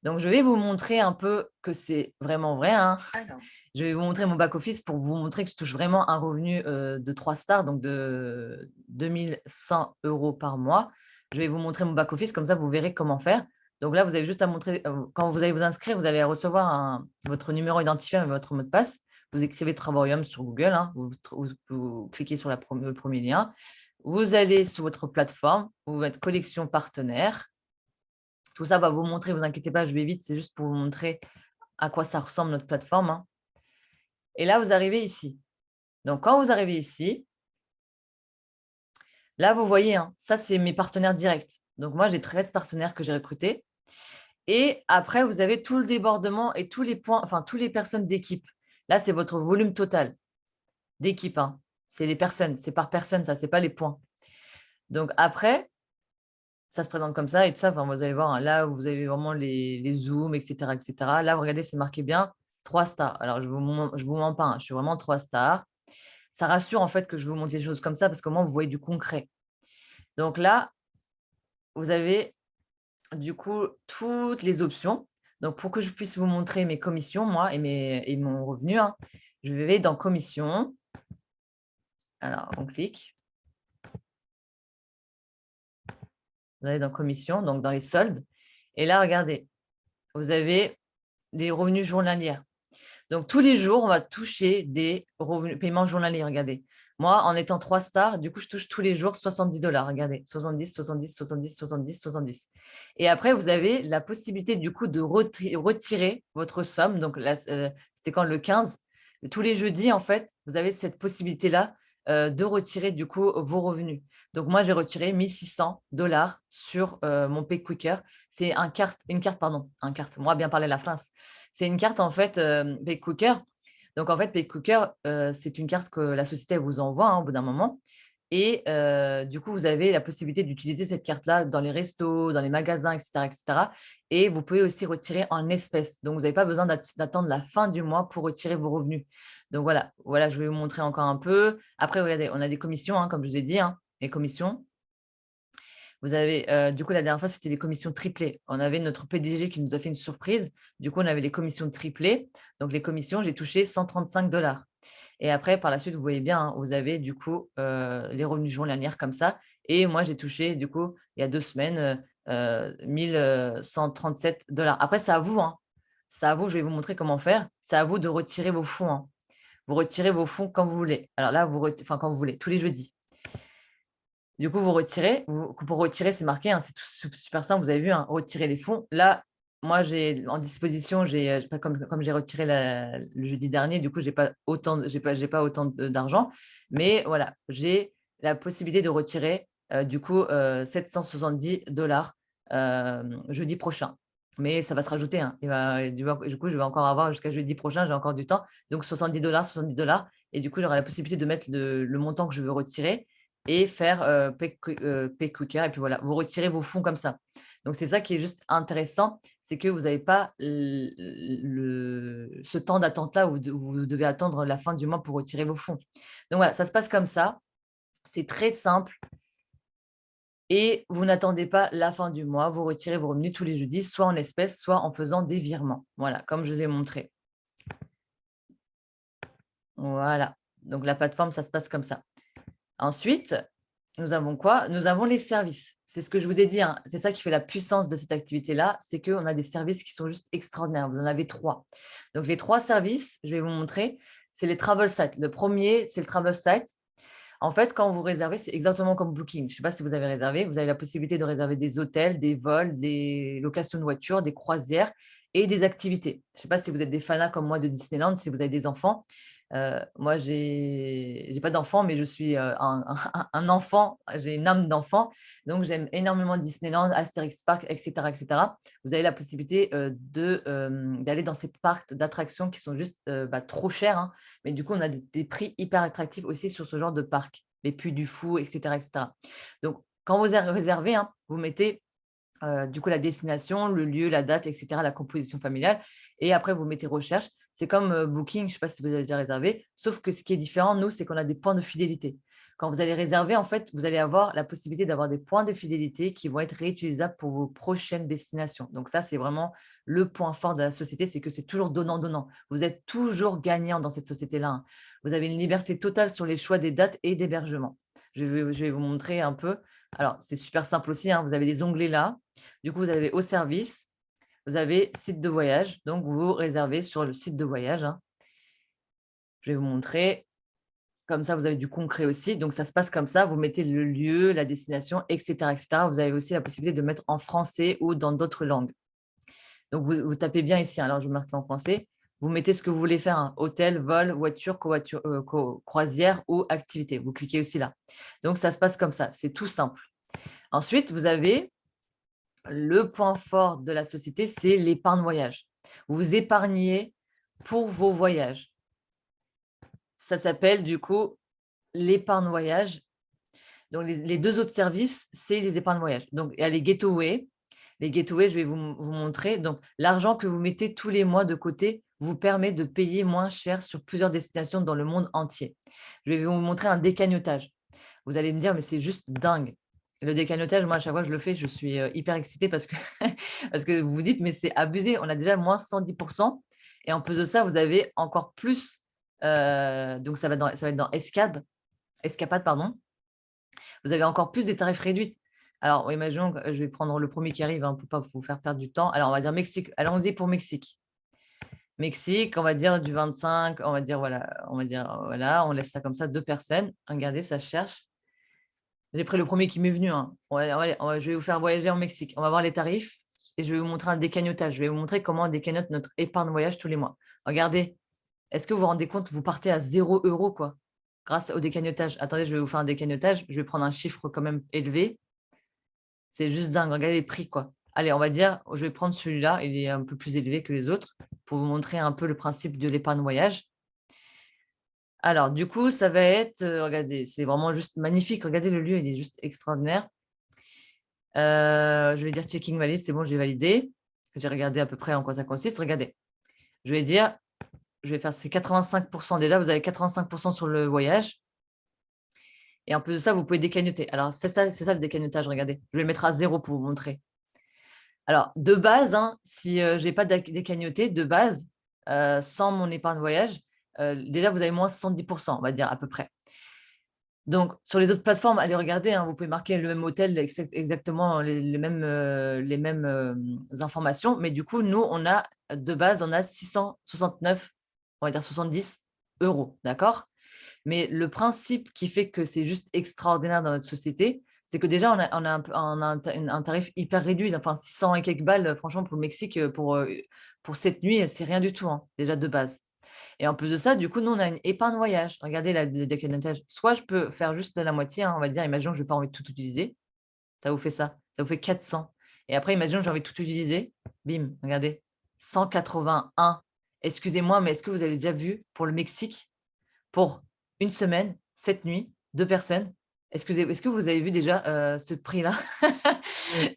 Donc, je vais vous montrer un peu que c'est vraiment vrai, hein. Alors, Je vais vous montrer mon back-office pour vous montrer que je touche vraiment un revenu de 3 stars, donc de 2 100 € par mois. Je vais vous montrer mon back-office, comme ça, vous verrez comment faire. Donc là, vous avez juste à montrer, quand vous allez vous inscrire, vous allez recevoir votre numéro identifiant et votre mot de passe. Vous écrivez Travaurium sur Google, hein, vous cliquez sur le premier lien. Vous allez sur votre plateforme, vous faites collection partenaire. Tout ça va vous montrer, vous inquiétez pas, je vais vite, c'est juste pour vous montrer à quoi ça ressemble notre plateforme, hein. Et là, vous arrivez ici. Donc, quand vous arrivez ici, là, vous voyez, hein, ça, c'est mes partenaires directs. Donc, moi, j'ai 13 partenaires que j'ai recrutés. Et après, vous avez tout le débordement et tous les points, enfin, toutes les personnes d'équipe. Là, c'est votre volume total d'équipe, hein. C'est les personnes, c'est par personne, ça, c'est pas les points. Donc, après, ça se présente comme ça et tout ça. Enfin, vous allez voir, hein, là, vous avez vraiment les zooms, etc., etc. Là, regardez, c'est marqué bien 3 stars. Alors, je vous mens pas, hein, je suis vraiment 3 stars. Ça rassure, en fait, que je vous montre des choses comme ça parce qu'au moins, vous voyez du concret. Donc là, vous avez du coup toutes les options. Donc, pour que je puisse vous montrer mes commissions, moi, et mon revenu, hein, je vais dans commissions. Alors, on clique. Vous allez dans commissions, donc dans les soldes. Et là, regardez, vous avez des revenus journaliers. Donc, tous les jours, on va toucher des revenus, paiements journaliers. Regardez. Moi, en étant 3 stars, du coup, je touche tous les jours 70 $. Regardez, 70, 70, 70, 70, 70. Et après, vous avez la possibilité, du coup, de retirer votre somme. Donc, là, c'était quand le 15. Tous les jeudis, en fait, vous avez cette possibilité-là de retirer, du coup, vos revenus. Donc, moi, j'ai retiré 1 600 $ sur mon PayQuicker. C'est une carte, pardon, une carte. Moi, bien parler la France. C'est une carte, en fait, PayQuicker. Donc, en fait, PayQuicker, c'est une carte que la société vous envoie, hein, au bout d'un moment. Et du coup, vous avez la possibilité d'utiliser cette carte-là dans les restos, dans les magasins, etc., etc. Et vous pouvez aussi retirer en espèces. Donc, vous n'avez pas besoin d'attendre la fin du mois pour retirer vos revenus. Donc, voilà, je vais vous montrer encore un peu. Après, regardez, on a des commissions, hein, comme je vous ai dit, hein, les commissions. Vous avez, du coup, la dernière fois, c'était les commissions triplées. On avait notre PDG qui nous a fait une surprise. Du coup, on avait les commissions triplées. Donc, les commissions, j'ai touché 135 $. Et après, par la suite, vous voyez bien, hein, vous avez du coup les revenus journaliers comme ça. Et moi, j'ai touché, du coup, il y a 2 semaines, 1 137 $. Après, c'est à vous, hein. C'est à vous, je vais vous montrer comment faire. C'est à vous de retirer vos fonds, hein. Vous retirez vos fonds quand vous voulez. Alors là, enfin, quand vous voulez, tous les jeudis. Du coup, vous retirez. Pour retirer, c'est marqué, hein, c'est super simple, vous avez vu, hein, retirer les fonds. Là, moi, j'ai en disposition, pas comme j'ai retiré le jeudi dernier, du coup, j'ai pas autant d'argent. Mais voilà, j'ai la possibilité de retirer du coup 770 $ jeudi prochain. Mais ça va se rajouter, hein. Du coup, je vais encore avoir jusqu'à jeudi prochain, j'ai encore du temps. Donc 70 $, 70 $. Et du coup, j'aurai la possibilité de mettre le montant que je veux retirer et faire Pay Quicker. Et puis voilà, vous retirez vos fonds comme ça. Donc, c'est ça qui est juste intéressant, c'est que vous n'avez pas ce temps d'attente-là où vous devez attendre la fin du mois pour retirer vos fonds. Donc, voilà, ça se passe comme ça. C'est très simple et vous n'attendez pas la fin du mois. Vous retirez vos revenus tous les jeudis, soit en espèces, soit en faisant des virements. Voilà, comme je vous ai montré. Voilà. Donc, la plateforme, ça se passe comme ça. Ensuite, nous avons quoi? Nous avons les services. C'est ce que je vous ai dit, hein. C'est ça qui fait la puissance de cette activité-là, c'est qu'on a des services qui sont juste extraordinaires. Vous en avez 3. Donc, les 3 services, je vais vous montrer, c'est les travel sites. Le premier, c'est le travel site. En fait, quand vous réservez, c'est exactement comme Booking. Je ne sais pas si vous avez réservé. Vous avez la possibilité de réserver des hôtels, des vols, des locations de voitures, des croisières et des activités. Je ne sais pas si vous êtes des fanats comme moi de Disneyland, si vous avez des enfants. Moi, j'ai pas d'enfant, mais je suis un enfant, j'ai une âme d'enfant. Donc, j'aime énormément Disneyland, Astérix Park, etc., etc. Vous avez la possibilité d'aller dans ces parcs d'attractions qui sont juste trop chers, hein. Mais du coup, on a des prix hyper attractifs aussi sur ce genre de parc, les Puy du Fou, etc., etc. Donc, quand vous réservez, hein, vous mettez du coup la destination, le lieu, la date, etc., la composition familiale. Et après, vous mettez recherche. C'est comme Booking, je ne sais pas si vous avez déjà réservé. Sauf que ce qui est différent, nous, c'est qu'on a des points de fidélité. Quand vous allez réserver, en fait, vous allez avoir la possibilité d'avoir des points de fidélité qui vont être réutilisables pour vos prochaines destinations. Donc ça, c'est vraiment le point fort de la société, c'est que c'est toujours donnant-donnant. Vous êtes toujours gagnant dans cette société-là, hein. Vous avez une liberté totale sur les choix des dates et d'hébergement. Je vais vous montrer un peu. Alors, c'est super simple aussi, hein. Vous avez les onglets là. Du coup, vous avez au service, vous avez site de voyage. Donc, vous réservez sur le site de voyage, hein. Je vais vous montrer. Comme ça, vous avez du concret aussi. Donc, ça se passe comme ça. Vous mettez le lieu, la destination, etc., etc. Vous avez aussi la possibilité de mettre en français ou dans d'autres langues. Donc, vous tapez bien ici. Alors, je vais marquer en français. Vous mettez ce que vous voulez faire, hein, hôtel, vol, voiture, croisière ou activité. Vous cliquez aussi là. Donc, ça se passe comme ça. C'est tout simple. Ensuite, vous avez le point fort de la société, c'est l'épargne voyage. Vous épargnez pour vos voyages. Ça s'appelle du coup l'épargne voyage. Donc, les deux autres services, c'est les épargnes voyage. Donc, il y a les Getaway. Les Getaway, je vais vous montrer. Donc, l'argent que vous mettez tous les mois de côté vous permet de payer moins cher sur plusieurs destinations dans le monde entier. Je vais vous montrer un décagnotage. Vous allez me dire, mais c'est juste dingue. Le décagnotage, moi, à chaque fois que je le fais, je suis hyper excitée parce que, parce que vous vous dites, mais c'est abusé. On a déjà moins 110%. Et en plus de ça, vous avez encore plus. Donc, ça va être dans Escapade, pardon. Vous avez encore plus des tarifs réduits. Alors, imaginons que je vais prendre le premier qui arrive, hein, pour ne pas vous faire perdre du temps. Alors, on va dire Mexique. Allons-y pour Mexique. Mexique, on va dire du 25, on va dire voilà, on laisse ça comme ça, 2 personnes. Regardez, ça cherche. J'ai pris le premier qui m'est venu, hein. Je vais vous faire voyager en Mexique. On va voir les tarifs et je vais vous montrer un décagnotage. Je vais vous montrer comment on décagnote notre épargne voyage tous les mois. Regardez, est-ce que vous vous rendez compte, vous partez à 0 € quoi, grâce au décagnotage. Attendez, je vais vous faire un décagnotage. Je vais prendre un chiffre quand même élevé. C'est juste dingue. Regardez les prix, quoi. Allez, on va dire, je vais prendre celui-là. Il est un peu plus élevé que les autres pour vous montrer un peu le principe de l'épargne voyage. Alors, du coup, ça va être, regardez, c'est vraiment juste magnifique. Regardez le lieu, il est juste extraordinaire. Je vais dire checking valid, c'est bon, j'ai validé. J'ai regardé à peu près en quoi ça consiste. Regardez, je vais dire, je vais faire ces 85% déjà. Vous avez 85% sur le voyage. Et en plus de ça, vous pouvez décagnoter. Alors, c'est ça le décagnotage, regardez. Je vais le mettre à 0 pour vous montrer. Alors, de base, hein, si je n'ai pas décagnoté, de base, sans mon épargne voyage, déjà, vous avez moins 70%, on va dire à peu près. Donc, sur les autres plateformes, allez regarder, hein, vous pouvez marquer le même hôtel, exactement les mêmes informations. Mais du coup, nous, de base, on a 669, on va dire 70 €, d'accord? Mais le principe qui fait que c'est juste extraordinaire dans notre société, c'est que déjà, on a un tarif hyper réduit. Enfin, 600 et quelques balles, franchement, pour le Mexique, pour cette nuit, c'est rien du tout, hein, déjà de base. Et en plus de ça, du coup, nous, on a une épargne voyage. Regardez le décanotage. Soit je peux faire juste la moitié, hein, on va dire, imaginons que je n'ai pas envie de tout utiliser. Ça vous fait ça. Ça vous fait 400. Et après, imaginons que j'ai envie de tout utiliser. Bim, regardez. 181. Excusez-moi, mais est-ce que vous avez déjà vu pour le Mexique, pour une semaine, 7 nuits, 2 personnes? Est-ce que vous avez vu déjà ce prix-là?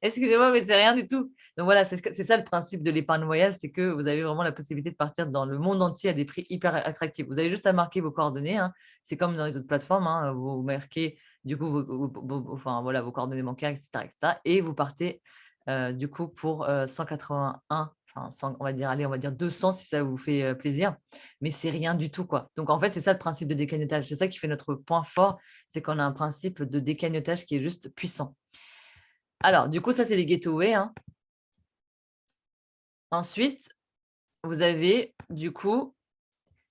Excusez-moi, mais c'est rien du tout. Donc voilà, c'est ça le principe de l'épargne voyage, c'est que vous avez vraiment la possibilité de partir dans le monde entier à des prix hyper attractifs. Vous avez juste à marquer vos coordonnées, hein. C'est comme dans les autres plateformes, hein, vous marquez du coup enfin, voilà, vos coordonnées bancaires, etc., etc., et vous partez du coup pour 181, enfin, on va dire, allez, on va dire 200 si ça vous fait plaisir, mais c'est rien du tout, quoi. Donc en fait, c'est ça le principe de décagnotage. C'est ça qui fait notre point fort, c'est qu'on a un principe de décagnotage qui est juste puissant. Alors, du coup, ça, c'est les getaways, hein. Ensuite, vous avez du coup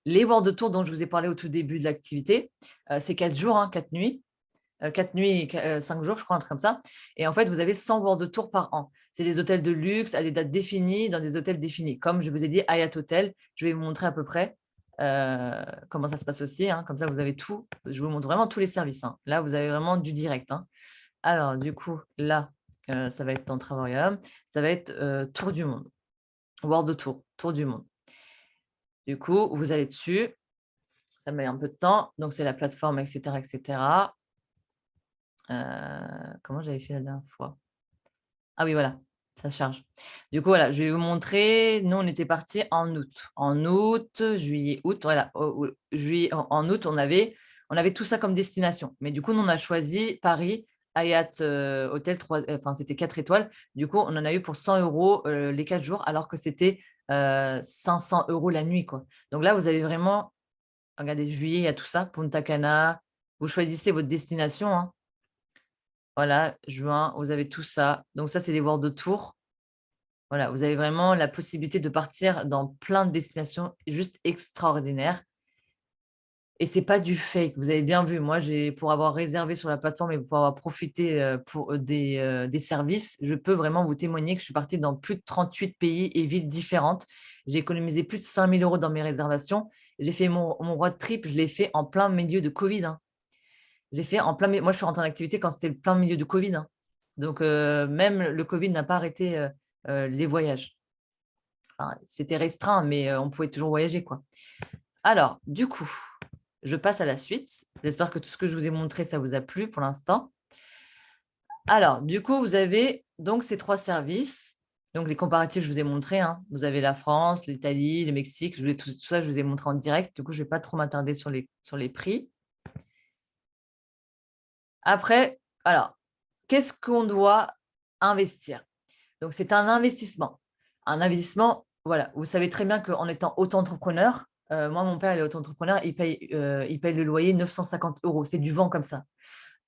les World Tour dont je vous ai parlé au tout début de l'activité. C'est 4 jours, hein, 4 nuits. 4 nuits et 5 jours, je crois, un truc comme ça. Et en fait, vous avez 100 World Tour par an. C'est des hôtels de luxe à des dates définies, dans des hôtels définis. Comme je vous ai dit, Hyatt Hotel, je vais vous montrer à peu près comment ça se passe aussi, hein. Comme ça, vous avez tout. Je vous montre vraiment tous les services, hein. Là, vous avez vraiment du direct, hein. Alors, du coup, là, ça va être dans Travarium. Ça va être Tour du monde. World Tour, Tour du monde. Du coup, vous allez dessus. Ça met un peu de temps. Donc, c'est la plateforme, etc., etc. Comment j'avais fait la dernière fois? Ah oui, voilà, ça charge. Du coup, voilà, je vais vous montrer. Nous, on était partis en août. En août, juillet, août, voilà. Juillet, en août, on avait On avait tout ça comme destination. Mais du coup, nous, on a choisi Paris, Hyatt Hôtel, enfin, c'était 4 étoiles. Du coup, on en a eu pour 100 euros les 4 jours, alors que c'était 500 euros la nuit, quoi. Donc là, vous avez vraiment, regardez, juillet, il y a tout ça, Punta Cana. Vous choisissez votre destination, hein. Voilà, juin, vous avez tout ça. Donc ça, c'est les World Tour. Voilà, vous avez vraiment la possibilité de partir dans plein de destinations juste extraordinaires. Et c'est pas du fake, vous avez bien vu. Moi, pour avoir réservé sur la plateforme et pour avoir profité, des services, je peux vraiment vous témoigner que je suis partie dans plus de 38 pays et villes différentes. J'ai économisé plus de 5 000 € dans mes réservations. J'ai fait mon road trip, je l'ai fait en plein milieu de covid, hein. J'ai fait en plein mi Moi, je suis rentrée en activité quand c'était le plein milieu de covid, hein. Donc même le covid n'a pas arrêté, les voyages. Enfin, c'était restreint, mais on pouvait toujours voyager, quoi. Alors, du coup, je passe à la suite. J'espère que tout ce que je vous ai montré, ça vous a plu pour l'instant. Alors, du coup, vous avez donc ces 3 services. Donc les comparatifs, je vous ai montré, hein. Vous avez la France, l'Italie, le Mexique. Tout ça, je vous ai montré en direct. Du coup, je ne vais pas trop m'attarder sur les prix. Après, alors, qu'est-ce qu'on doit investir? Donc, c'est un investissement. Un investissement, voilà, vous savez très bien qu'en étant auto-entrepreneur, moi, mon père, il est auto-entrepreneur, il paye le loyer 950 €. C'est du vent comme ça.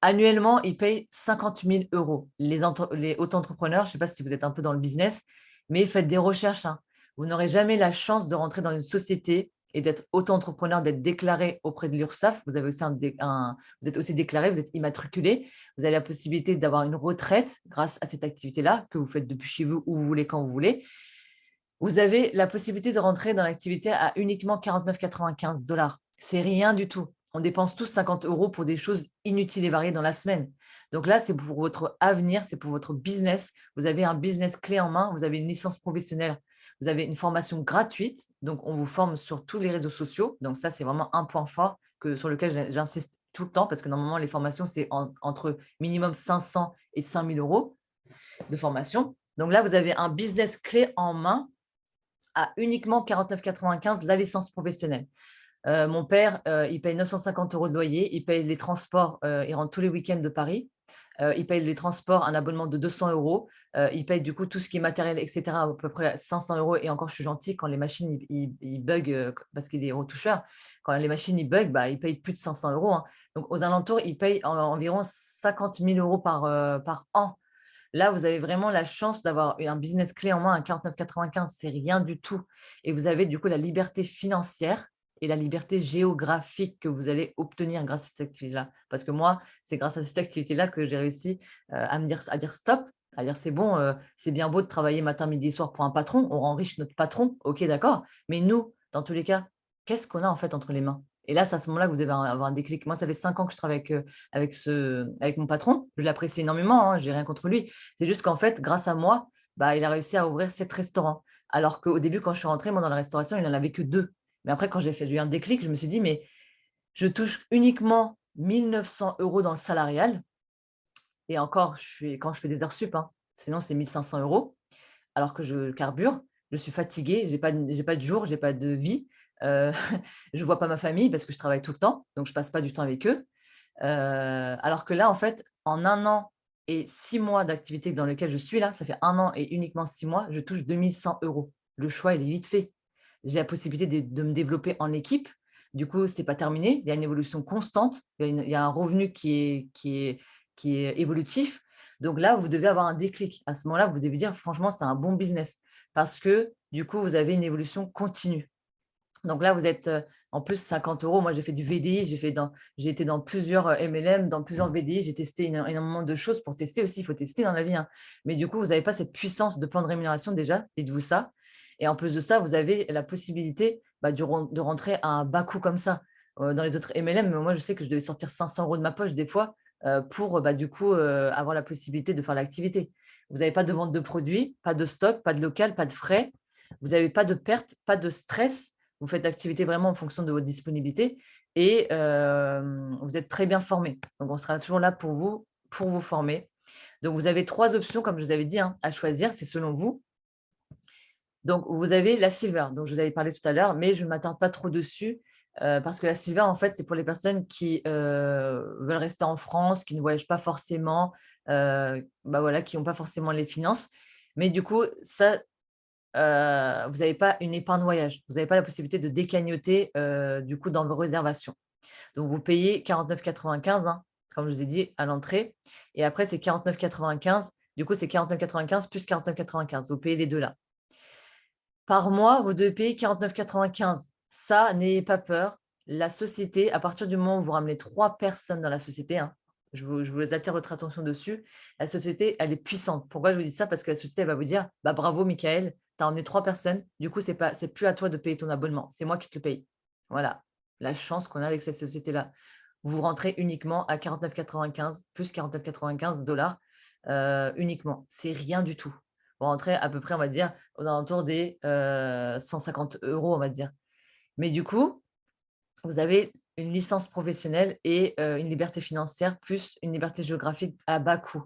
Annuellement, il paye 50 000 €. Les auto-entrepreneurs, je ne sais pas si vous êtes un peu dans le business, mais faites des recherches, hein. Vous n'aurez jamais la chance de rentrer dans une société et d'être auto-entrepreneur, d'être déclaré auprès de l'URSSAF. Vous avez aussi vous êtes aussi déclaré, vous êtes immatriculé. Vous avez la possibilité d'avoir une retraite grâce à cette activité-là, que vous faites depuis chez vous, où vous voulez, quand vous voulez. Vous avez la possibilité de rentrer dans l'activité à uniquement 49,95 $. C'est rien du tout. On dépense tous 50 € pour des choses inutiles et variées dans la semaine. Donc là, c'est pour votre avenir, c'est pour votre business. Vous avez un business clé en main, vous avez une licence professionnelle, vous avez une formation gratuite. Donc, on vous forme sur tous les réseaux sociaux. Donc ça, c'est vraiment un point fort sur lequel j'insiste tout le temps parce que normalement, les formations, c'est entre minimum 500 et 5 000 € de formation. Donc là, vous avez un business clé en main à uniquement 49,95 € la licence professionnelle. Mon père, il paye 950 € de loyer, il paye les transports, il rentre tous les week-ends de Paris. Il paye les transports, un abonnement de 200 €. Il paye du coup tout ce qui est matériel, et cetera, à peu près 500 € et encore, je suis gentille, quand les machines ils bug, parce qu'il est retoucheur, quand les machines ils bug, bah, il paye plus de 500 €, hein. Donc aux alentours, il paye environ 50 000 € par an. Là, vous avez vraiment la chance d'avoir un business clé en main à 49,95 €, c'est rien du tout. Et vous avez du coup la liberté financière et la liberté géographique que vous allez obtenir grâce à cette activité-là. Parce que moi, c'est grâce à cette activité-là que j'ai réussi à dire stop, à dire c'est bon, c'est bien beau de travailler matin, midi et soir pour un patron, on rend riche notre patron, ok, d'accord, mais nous, dans tous les cas, qu'est-ce qu'on a en fait entre les mains? Et là, c'est à ce moment-là que vous devez avoir un déclic. Moi, ça fait 5 ans que je travaille avec mon patron. Je l'apprécie énormément, hein, j'ai rien contre lui. C'est juste qu'en fait, grâce à moi, bah, il a réussi à ouvrir 7 restaurants. Alors qu'au début, quand je suis rentrée, moi, dans la restauration, il n'en avait que 2. Mais après, quand j'ai eu un déclic, je me suis dit, mais je touche uniquement 1 900 € dans le salarial. Et encore, quand je fais des heures sup, hein, sinon c'est 1 500 €. Alors que je carbure, je suis fatiguée, j'ai pas de jour, j'ai pas de vie. Euh, je vois pas ma famille parce que je travaille tout le temps, donc je passe pas du temps avec eux. Alors que là, en fait, en 1 an et 6 mois d'activité dans lequel je suis là, ça fait 1 an et uniquement 6 mois, je touche 2 100 €. Le choix, il est vite fait. J'ai la possibilité de me développer en équipe. Du coup, c'est pas terminé. Il y a une évolution constante. Il y a un revenu qui est évolutif. Donc là, vous devez avoir un déclic. À ce moment-là, vous devez dire, franchement, c'est un bon business parce que du coup, vous avez une évolution continue. Donc là, vous êtes en plus 50 €. Moi, j'ai fait du VDI, j'ai été dans plusieurs MLM, dans plusieurs VDI. J'ai testé énormément de choses pour tester aussi. Il faut tester dans la vie, hein. Mais du coup, vous n'avez pas cette puissance de plan de rémunération déjà, dites-vous ça. Et en plus de ça, vous avez la possibilité de rentrer à un bas coût comme ça. Dans les autres MLM, moi, je sais que je devais sortir 500 € de ma poche des fois pour du coup avoir la possibilité de faire l'activité. Vous n'avez pas de vente de produits, pas de stock, pas de local, pas de frais. Vous n'avez pas de perte, pas de stress. Vous faites l'activité vraiment en fonction de votre disponibilité et vous êtes très bien formé. Donc, on sera toujours là pour vous former. Donc, vous avez 3 options, comme je vous avais dit, hein, à choisir. C'est selon vous. Donc, vous avez la silver, dont je vous avais parlé tout à l'heure, mais je ne m'attarde pas trop dessus Parce que la Silver, en fait, c'est pour les personnes qui veulent rester en France, qui ne voyagent pas forcément, voilà, qui n'ont pas forcément les finances. Mais du coup, ça, vous n'avez pas une épargne voyage. Vous n'avez pas la possibilité de décagnoter du coup dans vos réservations. Donc, vous payez 49,95 comme je vous ai dit, à l'entrée. Et après, c'est 49,95. Du coup, c'est 49,95 plus 49,95. Vous payez les deux là. Par mois, vous devez payer 49,95. Ça, n'ayez pas peur. La société, à partir du moment où vous ramenez 3 personnes dans la société, je vous attire votre attention dessus, la société, elle est puissante. Pourquoi je vous dis ça? Parce que la société, elle va vous dire, bah, bravo, Michael, tu as emmené 3 personnes. Du coup, c'est plus à toi de payer ton abonnement. C'est moi qui te le paye. Voilà, la chance qu'on a avec cette société-là. Vous rentrez uniquement à 49,95 plus 49,95 dollars uniquement. C'est rien du tout. Vous rentrez à peu près, on va dire, aux alentours des 150 euros, on va dire. Mais du coup, vous avez une licence professionnelle et une liberté financière plus une liberté géographique à bas coût.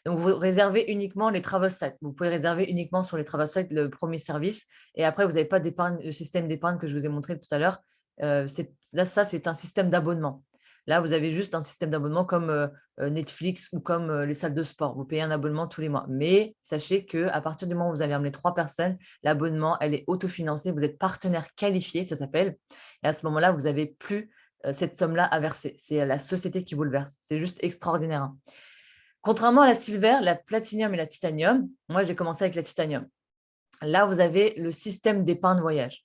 Donc, vous réservez uniquement les travel sites. Vous pouvez réserver uniquement sur les travel sites le premier service. Et après, vous n'avez pas d'épargne, le système d'épargne que je vous ai montré tout à l'heure. Là, ça, c'est un système d'abonnement. Là, vous avez juste un système d'abonnement comme Netflix ou comme les salles de sport. Vous payez un abonnement tous les mois. Mais sachez qu'à partir du moment où vous allez emmener 3 personnes, l'abonnement, elle est autofinancée. Vous êtes partenaire qualifié, ça s'appelle. Et à ce moment-là, vous n'avez plus cette somme-là à verser. C'est la société qui vous le verse. C'est juste extraordinaire. Contrairement à la silver, la platinum et la titanium, moi, j'ai commencé avec la titanium. Là, vous avez le système d'épargne voyage.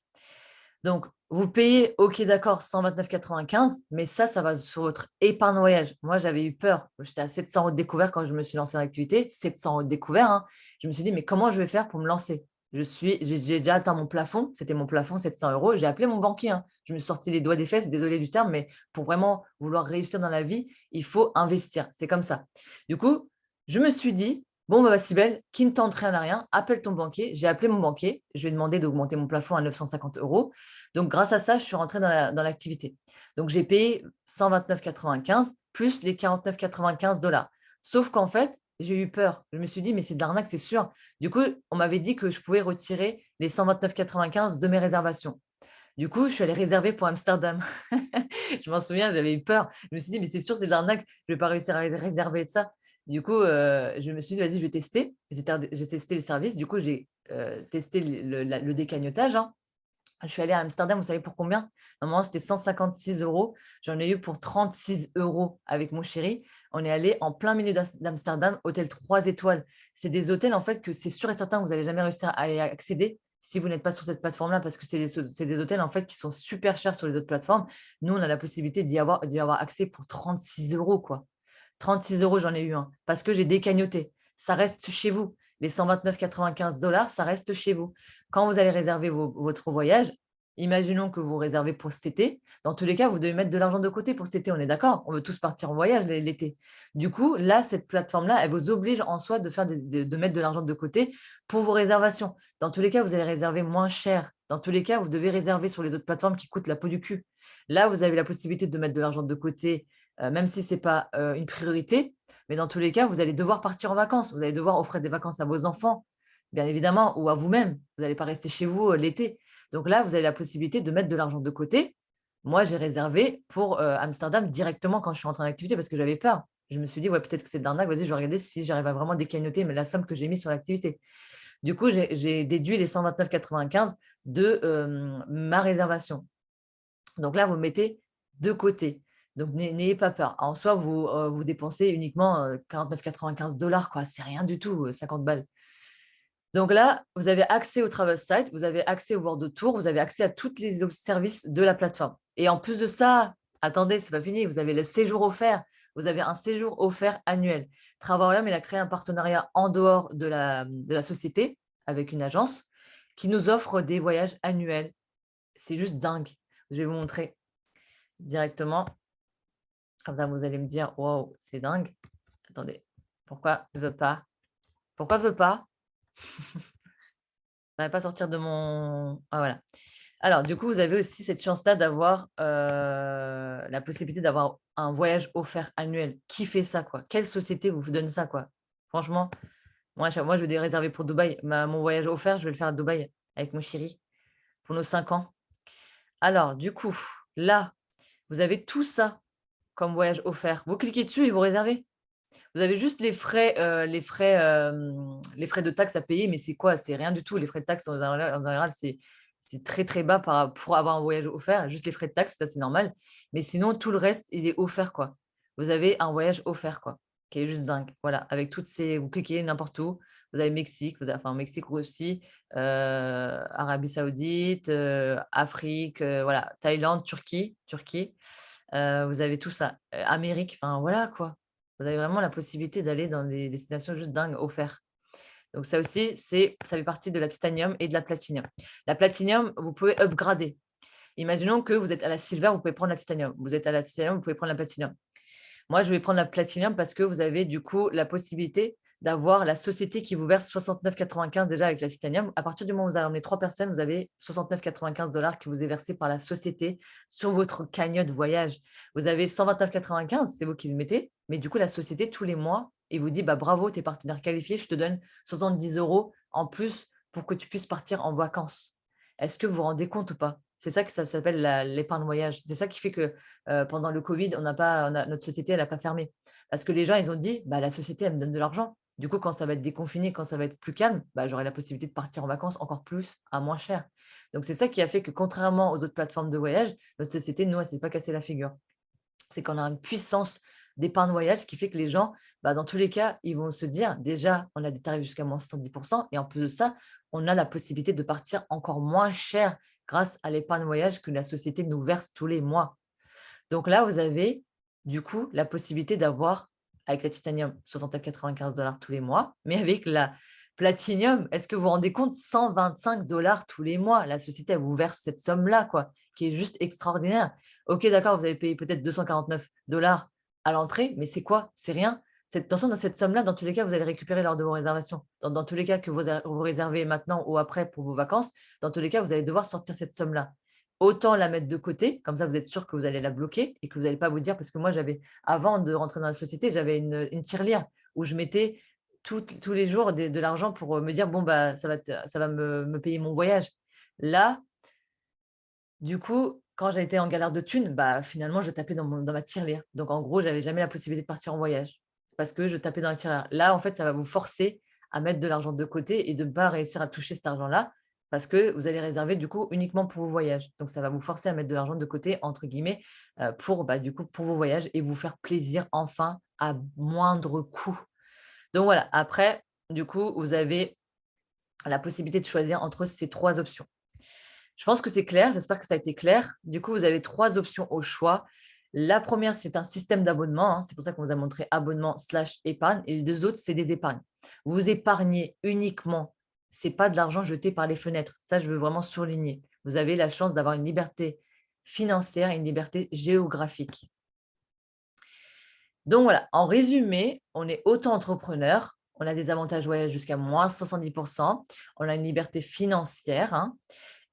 Donc, vous payez, OK, d'accord, 129,95, mais ça va sur votre épargne voyage. Moi, j'avais eu peur. J'étais à 700 € de découvert quand je me suis lancée dans l'activité. 700 € de découvert. Je me suis dit, mais comment je vais faire pour me lancer? J'ai déjà atteint mon plafond. C'était mon plafond, 700 €. J'ai appelé mon banquier. Je me suis sorti les doigts des fesses. Désolé du terme, mais pour vraiment vouloir réussir dans la vie, il faut investir. C'est comme ça. Du coup, je me suis dit, bon, bah, Cybèle, qui ne tente rien à rien, appelle ton banquier. J'ai appelé mon banquier. Je lui ai demandé d'augmenter mon plafond à 950 €. Donc, grâce à ça, je suis rentrée dans l'activité. Donc, j'ai payé 129,95 plus les 49,95 dollars. Sauf qu'en fait, j'ai eu peur. Je me suis dit, mais c'est de l'arnaque, c'est sûr. Du coup, on m'avait dit que je pouvais retirer les 129,95 de mes réservations. Du coup, je suis allée réserver pour Amsterdam. Je m'en souviens, j'avais eu peur. Je me suis dit, mais c'est sûr, c'est de l'arnaque. Je ne vais pas réussir à réserver de ça. Du coup, je me suis dit, vas-y, je vais tester. J'ai testé les services. Du coup, j'ai testé le décagnotage. Je suis allée à Amsterdam, vous savez pour combien? Normalement, c'était 156 €. J'en ai eu pour 36 € avec mon chéri. On est allé en plein milieu d'Amsterdam, hôtel 3 étoiles. C'est des hôtels, en fait, que c'est sûr et certain que vous n'allez jamais réussir à y accéder si vous n'êtes pas sur cette plateforme-là, parce que c'est des hôtels, en fait, qui sont super chers sur les autres plateformes. Nous, on a la possibilité d'y avoir accès pour 36 €, quoi. 36 €, j'en ai eu un, parce que j'ai décagnoté. Ça reste chez vous. Les 129,95 $, ça reste chez vous. Quand vous allez réserver votre voyage, imaginons que vous réservez pour cet été. Dans tous les cas, vous devez mettre de l'argent de côté pour cet été, on est d'accord? On veut tous partir en voyage l'été. Du coup, là, cette plateforme-là, elle vous oblige en soi de mettre de l'argent de côté pour vos réservations. Dans tous les cas, vous allez réserver moins cher. Dans tous les cas, vous devez réserver sur les autres plateformes qui coûtent la peau du cul. Là, vous avez la possibilité de mettre de l'argent de côté, même si ce n'est pas une priorité. Mais dans tous les cas, vous allez devoir partir en vacances. Vous allez devoir offrir des vacances à vos enfants, bien évidemment, ou à vous-même. Vous n'allez pas rester chez vous l'été. Donc là, vous avez la possibilité de mettre de l'argent de côté. Moi, j'ai réservé pour Amsterdam directement quand je suis rentrée en activité parce que j'avais peur. Je me suis dit, ouais, peut-être que c'est de l'arnaque. Vas-y, je vais regarder si j'arrive à vraiment décagnoter mais la somme que j'ai mise sur l'activité. Du coup, j'ai déduit les 129,95 de ma réservation. Donc là, vous mettez de côté. Donc, n'ayez pas peur. En soi, vous dépensez uniquement 49,95 $, quoi. C'est rien du tout, 50 balles. Donc là, vous avez accès au travel site, vous avez accès au World Tour, vous avez accès à tous les autres services de la plateforme. Et en plus de ça, attendez, c'est pas fini, vous avez le séjour offert. Vous avez un séjour offert annuel. Travarium, il a créé un partenariat en dehors de la société avec une agence qui nous offre des voyages annuels. C'est juste dingue. Je vais vous montrer directement. Comme ça, vous allez me dire, wow, c'est dingue. Attendez, pourquoi ne veut pas? Pourquoi ne veut pas? Je ne vais pas sortir de mon. Ah, voilà. Alors, du coup, vous avez aussi cette chance-là d'avoir la possibilité d'avoir un voyage offert annuel. Qui fait ça, quoi? Quelle société vous donne ça, quoi? Franchement, moi, je vais réserver pour Dubaï. Mon voyage offert, je vais le faire à Dubaï avec mon chéri pour nos 5 ans. Alors, du coup, là, vous avez tout ça comme voyage offert. Vous cliquez dessus et vous réservez. Vous avez juste les frais de taxes à payer, mais c'est quoi? C'est rien du tout. Les frais de taxes en général, c'est très, très bas pour avoir un voyage offert. Juste les frais de taxes, ça, c'est normal. Mais sinon, tout le reste, il est offert, quoi. Vous avez un voyage offert, quoi, qui est juste dingue. Voilà, avec toutes ces vous cliquez n'importe où. Vous avez Mexique, Mexique aussi, Arabie Saoudite, Afrique, voilà, Thaïlande, Turquie. Vous avez tout ça. Amérique, enfin voilà quoi. Vous avez vraiment la possibilité d'aller dans des destinations juste dingues offertes. Donc ça aussi, ça fait partie de la titanium et de la platinium. La platinium, vous pouvez upgrader. Imaginons que vous êtes à la silver, vous pouvez prendre la titanium. Vous êtes à la titanium, vous pouvez prendre la platinium. Moi, je vais prendre la Platinum parce que vous avez du coup la possibilité d'avoir la société qui vous verse 69,95 déjà avec la Titanium. À partir du moment où vous avez emmené 3 personnes, vous avez 69,95 $ qui vous est versé par la société sur votre cagnotte voyage. Vous avez 129,95, c'est vous qui le mettez, mais du coup, la société, tous les mois, il vous dit bah, bravo, tu es partenaire qualifié, je te donne 70 € en plus pour que tu puisses partir en vacances. Est-ce que vous vous rendez compte ou pas? C'est ça que ça s'appelle l'épargne voyage. C'est ça qui fait que pendant le Covid, notre société, elle n'a pas fermé. Parce que les gens, ils ont dit, bah, la société, elle me donne de l'argent. Du coup, quand ça va être déconfiné, quand ça va être plus calme, bah, j'aurai la possibilité de partir en vacances encore plus à moins cher. Donc, c'est ça qui a fait que contrairement aux autres plateformes de voyage, notre société, nous, elle ne s'est pas cassé la figure. C'est qu'on a une puissance d'épargne voyage qui fait que les gens, bah, dans tous les cas, ils vont se dire, déjà, on a des tarifs jusqu'à moins 70%, et en plus de ça, on a la possibilité de partir encore moins cher grâce à l'épargne voyage que la société nous verse tous les mois. Donc là, vous avez du coup la possibilité d'avoir, avec la titanium, 60,95 $ tous les mois, mais avec la platinium, est-ce que vous vous rendez compte, 125 $ tous les mois, la société, elle vous verse cette somme-là, quoi, qui est juste extraordinaire. Ok, d'accord, vous avez payé peut-être 249 $ à l'entrée, mais c'est quoi? C'est rien. Attention, dans cette somme-là, dans tous les cas, vous allez récupérer lors de vos réservations. Dans tous les cas que vous réservez maintenant ou après pour vos vacances, dans tous les cas, vous allez devoir sortir cette somme-là. Autant la mettre de côté, comme ça vous êtes sûr que vous allez la bloquer et que vous n'allez pas vous dire parce que moi avant de rentrer dans la société, j'avais une tirelire où je mettais tous les jours de l'argent pour me dire bon bah ça va me payer mon voyage. Là, du coup, quand j'ai été en galère de thunes, bah finalement je tapais dans ma tirelire. Donc en gros, j'avais jamais la possibilité de partir en voyage parce que je tapais dans la tirelire. Là, en fait, ça va vous forcer à mettre de l'argent de côté et de ne pas réussir à toucher cet argent-là parce que vous allez réserver du coup uniquement pour vos voyages. Donc ça va vous forcer à mettre de l'argent de côté entre guillemets pour bah, du coup pour vos voyages et vous faire plaisir enfin à moindre coût. Donc voilà, après du coup, vous avez la possibilité de choisir entre ces 3 options. Je pense que c'est clair, j'espère que ça a été clair. Du coup, vous avez 3 options au choix. La première, c'est un système d'abonnement, hein, c'est pour ça qu'on vous a montré abonnement/épargne et les 2 autres, c'est des épargnes. Vous épargnez uniquement, ce n'est pas de l'argent jeté par les fenêtres. Ça, je veux vraiment souligner. Vous avez la chance d'avoir une liberté financière et une liberté géographique. Donc voilà, en résumé, on est auto-entrepreneur, on a des avantages voyage jusqu'à moins 70%, on a une liberté financière, hein,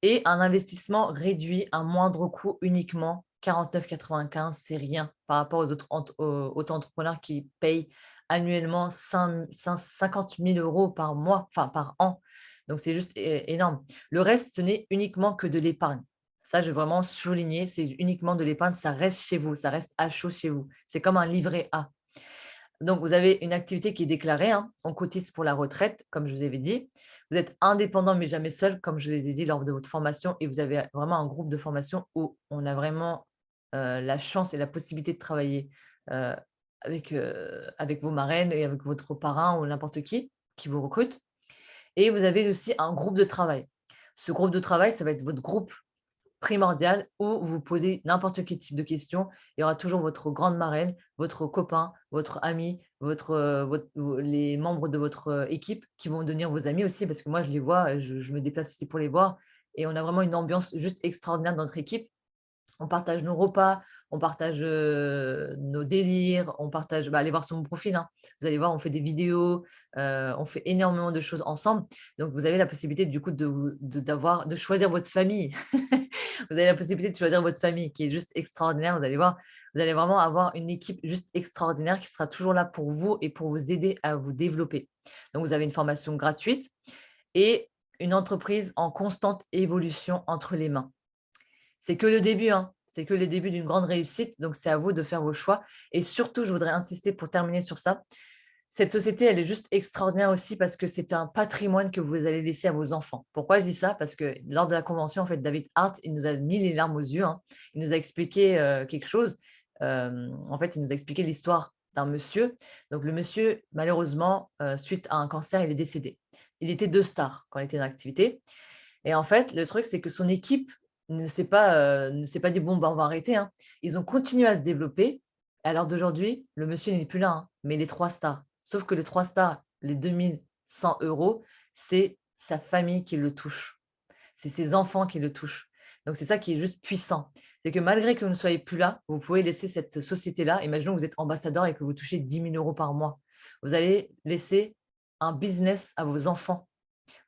et un investissement réduit à moindre coût uniquement 49,95, c'est rien par rapport aux auto-entrepreneurs qui payent annuellement 50 000 € par mois, enfin par an. Donc c'est juste énorme. Le reste, ce n'est uniquement que de l'épargne. Ça, je vais vraiment souligner, c'est uniquement de l'épargne, ça reste chez vous, ça reste à chaud chez vous. C'est comme un livret A. Donc, vous avez une activité qui est déclarée, hein. On cotise pour la retraite, comme je vous avais dit. Vous êtes indépendant, mais jamais seul, comme je vous ai dit lors de votre formation. Et vous avez vraiment un groupe de formation où on a vraiment la chance et la possibilité de travailler euh, avec vos marraines et avec votre parrain ou n'importe qui vous recrute. Et vous avez aussi un groupe de travail. Ce groupe de travail, ça va être votre groupe primordial où vous posez n'importe quel type de questions. Il y aura toujours votre grande marraine, votre copain, votre ami, les membres de votre équipe qui vont devenir vos amis aussi, parce que moi, je les vois, je me déplace aussi pour les voir. Et on a vraiment une ambiance juste extraordinaire dans notre équipe. On partage nos repas, on partage nos délires, on partage, allez voir sur mon profil, hein. Vous allez voir, on fait des vidéos, on fait énormément de choses ensemble. Donc, vous avez la possibilité du coup de choisir votre famille. Vous avez la possibilité de choisir votre famille qui est juste extraordinaire. Vous allez voir, vous allez vraiment avoir une équipe juste extraordinaire qui sera toujours là pour vous et pour vous aider à vous développer. Donc, vous avez une formation gratuite et une entreprise en constante évolution entre les mains. C'est que le début, hein. c'est que les débuts d'une grande réussite. Donc, c'est à vous de faire vos choix. Et surtout, je voudrais insister pour terminer sur ça. Cette société, elle est juste extraordinaire aussi parce que c'est un patrimoine que vous allez laisser à vos enfants. Pourquoi je dis ça? Parce que lors de la convention, en fait, David Hart, il nous a mis les larmes aux yeux, hein. Il nous a expliqué quelque chose. En fait, il nous a expliqué l'histoire d'un monsieur. Donc, le monsieur, malheureusement, suite à un cancer, il est décédé. Il était 2 stars quand il était dans l'activité. Et en fait, le truc, c'est que son équipe ne s'est pas dit: «Bon, bah, on va arrêter», hein. Ils ont continué à se développer. À l'heure d'aujourd'hui, le monsieur n'est plus là, hein, mais les 3 stars. Sauf que les 3 stars, les 2 100 €, c'est sa famille qui le touche. C'est ses enfants qui le touchent. Donc c'est ça qui est juste puissant. C'est que malgré que vous ne soyez plus là, vous pouvez laisser cette société-là. Imaginons que vous êtes ambassadeur et que vous touchez 10 000 € par mois. Vous allez laisser un business à vos enfants.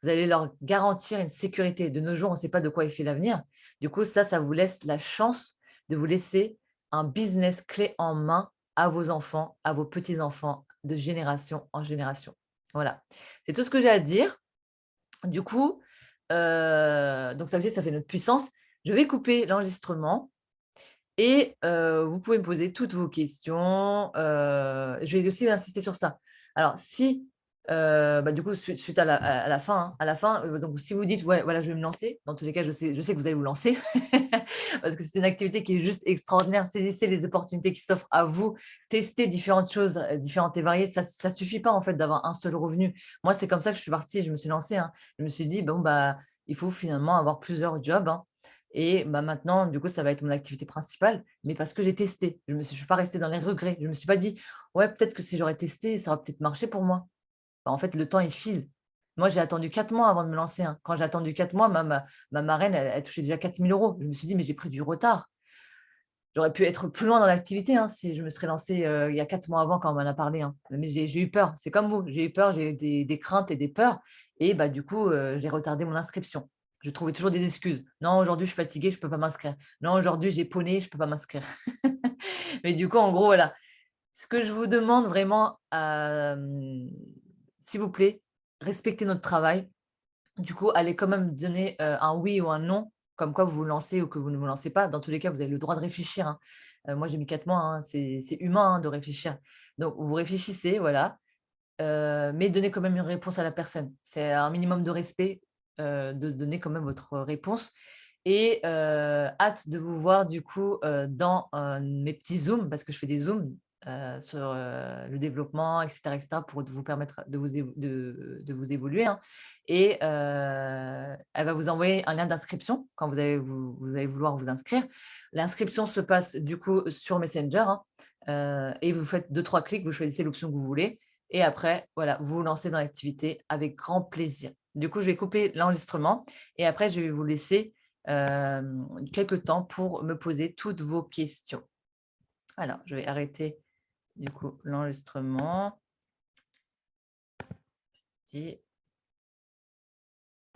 Vous allez leur garantir une sécurité. De nos jours, on ne sait pas de quoi est fait l'avenir. Du coup, ça vous laisse la chance de vous laisser un business clé en main à vos enfants, à vos petits-enfants, de génération en génération. Voilà, c'est tout ce que j'ai à dire. Du coup, donc ça veut dire que ça fait notre puissance. Je vais couper l'enregistrement et vous pouvez me poser toutes vos questions. Je vais aussi insister sur ça. Alors si, bah, du coup, suite à la fin, hein, à la fin, donc si vous dites: «Ouais, voilà, je vais me lancer», dans tous les cas, je sais que vous allez vous lancer parce que c'est une activité qui est juste extraordinaire. Saisissez les opportunités qui s'offrent à vous, testez différentes choses, différentes et variées. Ça suffit pas, en fait, d'avoir un seul revenu. Moi, c'est comme ça que je suis partie, je me suis lancée, hein. Je me suis dit: «Bon, bah, il faut finalement avoir plusieurs jobs, hein». Et bah, maintenant, du coup, ça va être mon activité principale, mais parce que j'ai testé. Je suis pas restée dans les regrets. Je me suis pas dit: «Ouais, peut-être que si j'aurais testé, ça aurait peut-être marché pour moi». Bah, en fait, le temps, il file. Moi, j'ai attendu 4 mois avant de me lancer, hein. Quand j'ai attendu 4 mois, ma marraine, elle touchait déjà 4 000 €. Je me suis dit: «Mais j'ai pris du retard». J'aurais pu être plus loin dans l'activité, hein, si je me serais lancée, il y a 4 mois avant quand on m'en a parlé, hein. Mais j'ai eu peur. C'est comme vous, j'ai eu peur, j'ai eu des craintes et des peurs et bah, du coup, j'ai retardé mon inscription. Je trouvais toujours des excuses. «Non, aujourd'hui, je suis fatiguée, je ne peux pas m'inscrire. Non, aujourd'hui, j'ai poney, je ne peux pas m'inscrire». Mais du coup, en gros, voilà. Ce que je vous demande vraiment, s'il vous plaît, respectez notre travail. Du coup, allez quand même donner, un oui ou un non, comme quoi vous vous lancez ou que vous ne vous lancez pas. Dans tous les cas, vous avez le droit de réfléchir, hein. Moi, j'ai mis 4 mois, hein, c'est humain, hein, de réfléchir. Donc vous réfléchissez, voilà, mais donnez quand même une réponse à la personne. C'est un minimum de respect, de donner quand même votre réponse et hâte de vous voir du coup, dans, mes petits zooms parce que je fais des zooms, sur, le développement et cetera pour vous permettre de de vous évoluer, hein et elle va vous envoyer un lien d'inscription quand vous allez vouloir vous inscrire. L'inscription se passe du coup sur Messenger, hein, et vous faites deux trois clics, vous choisissez l'option que vous voulez et après, voilà, vous vous lancez dans l'activité avec grand plaisir. Du coup, je vais couper l'enregistrement et après je vais vous laisser, quelque temps pour me poser toutes vos questions. Alors, je vais arrêter du coup l'enregistrement. Si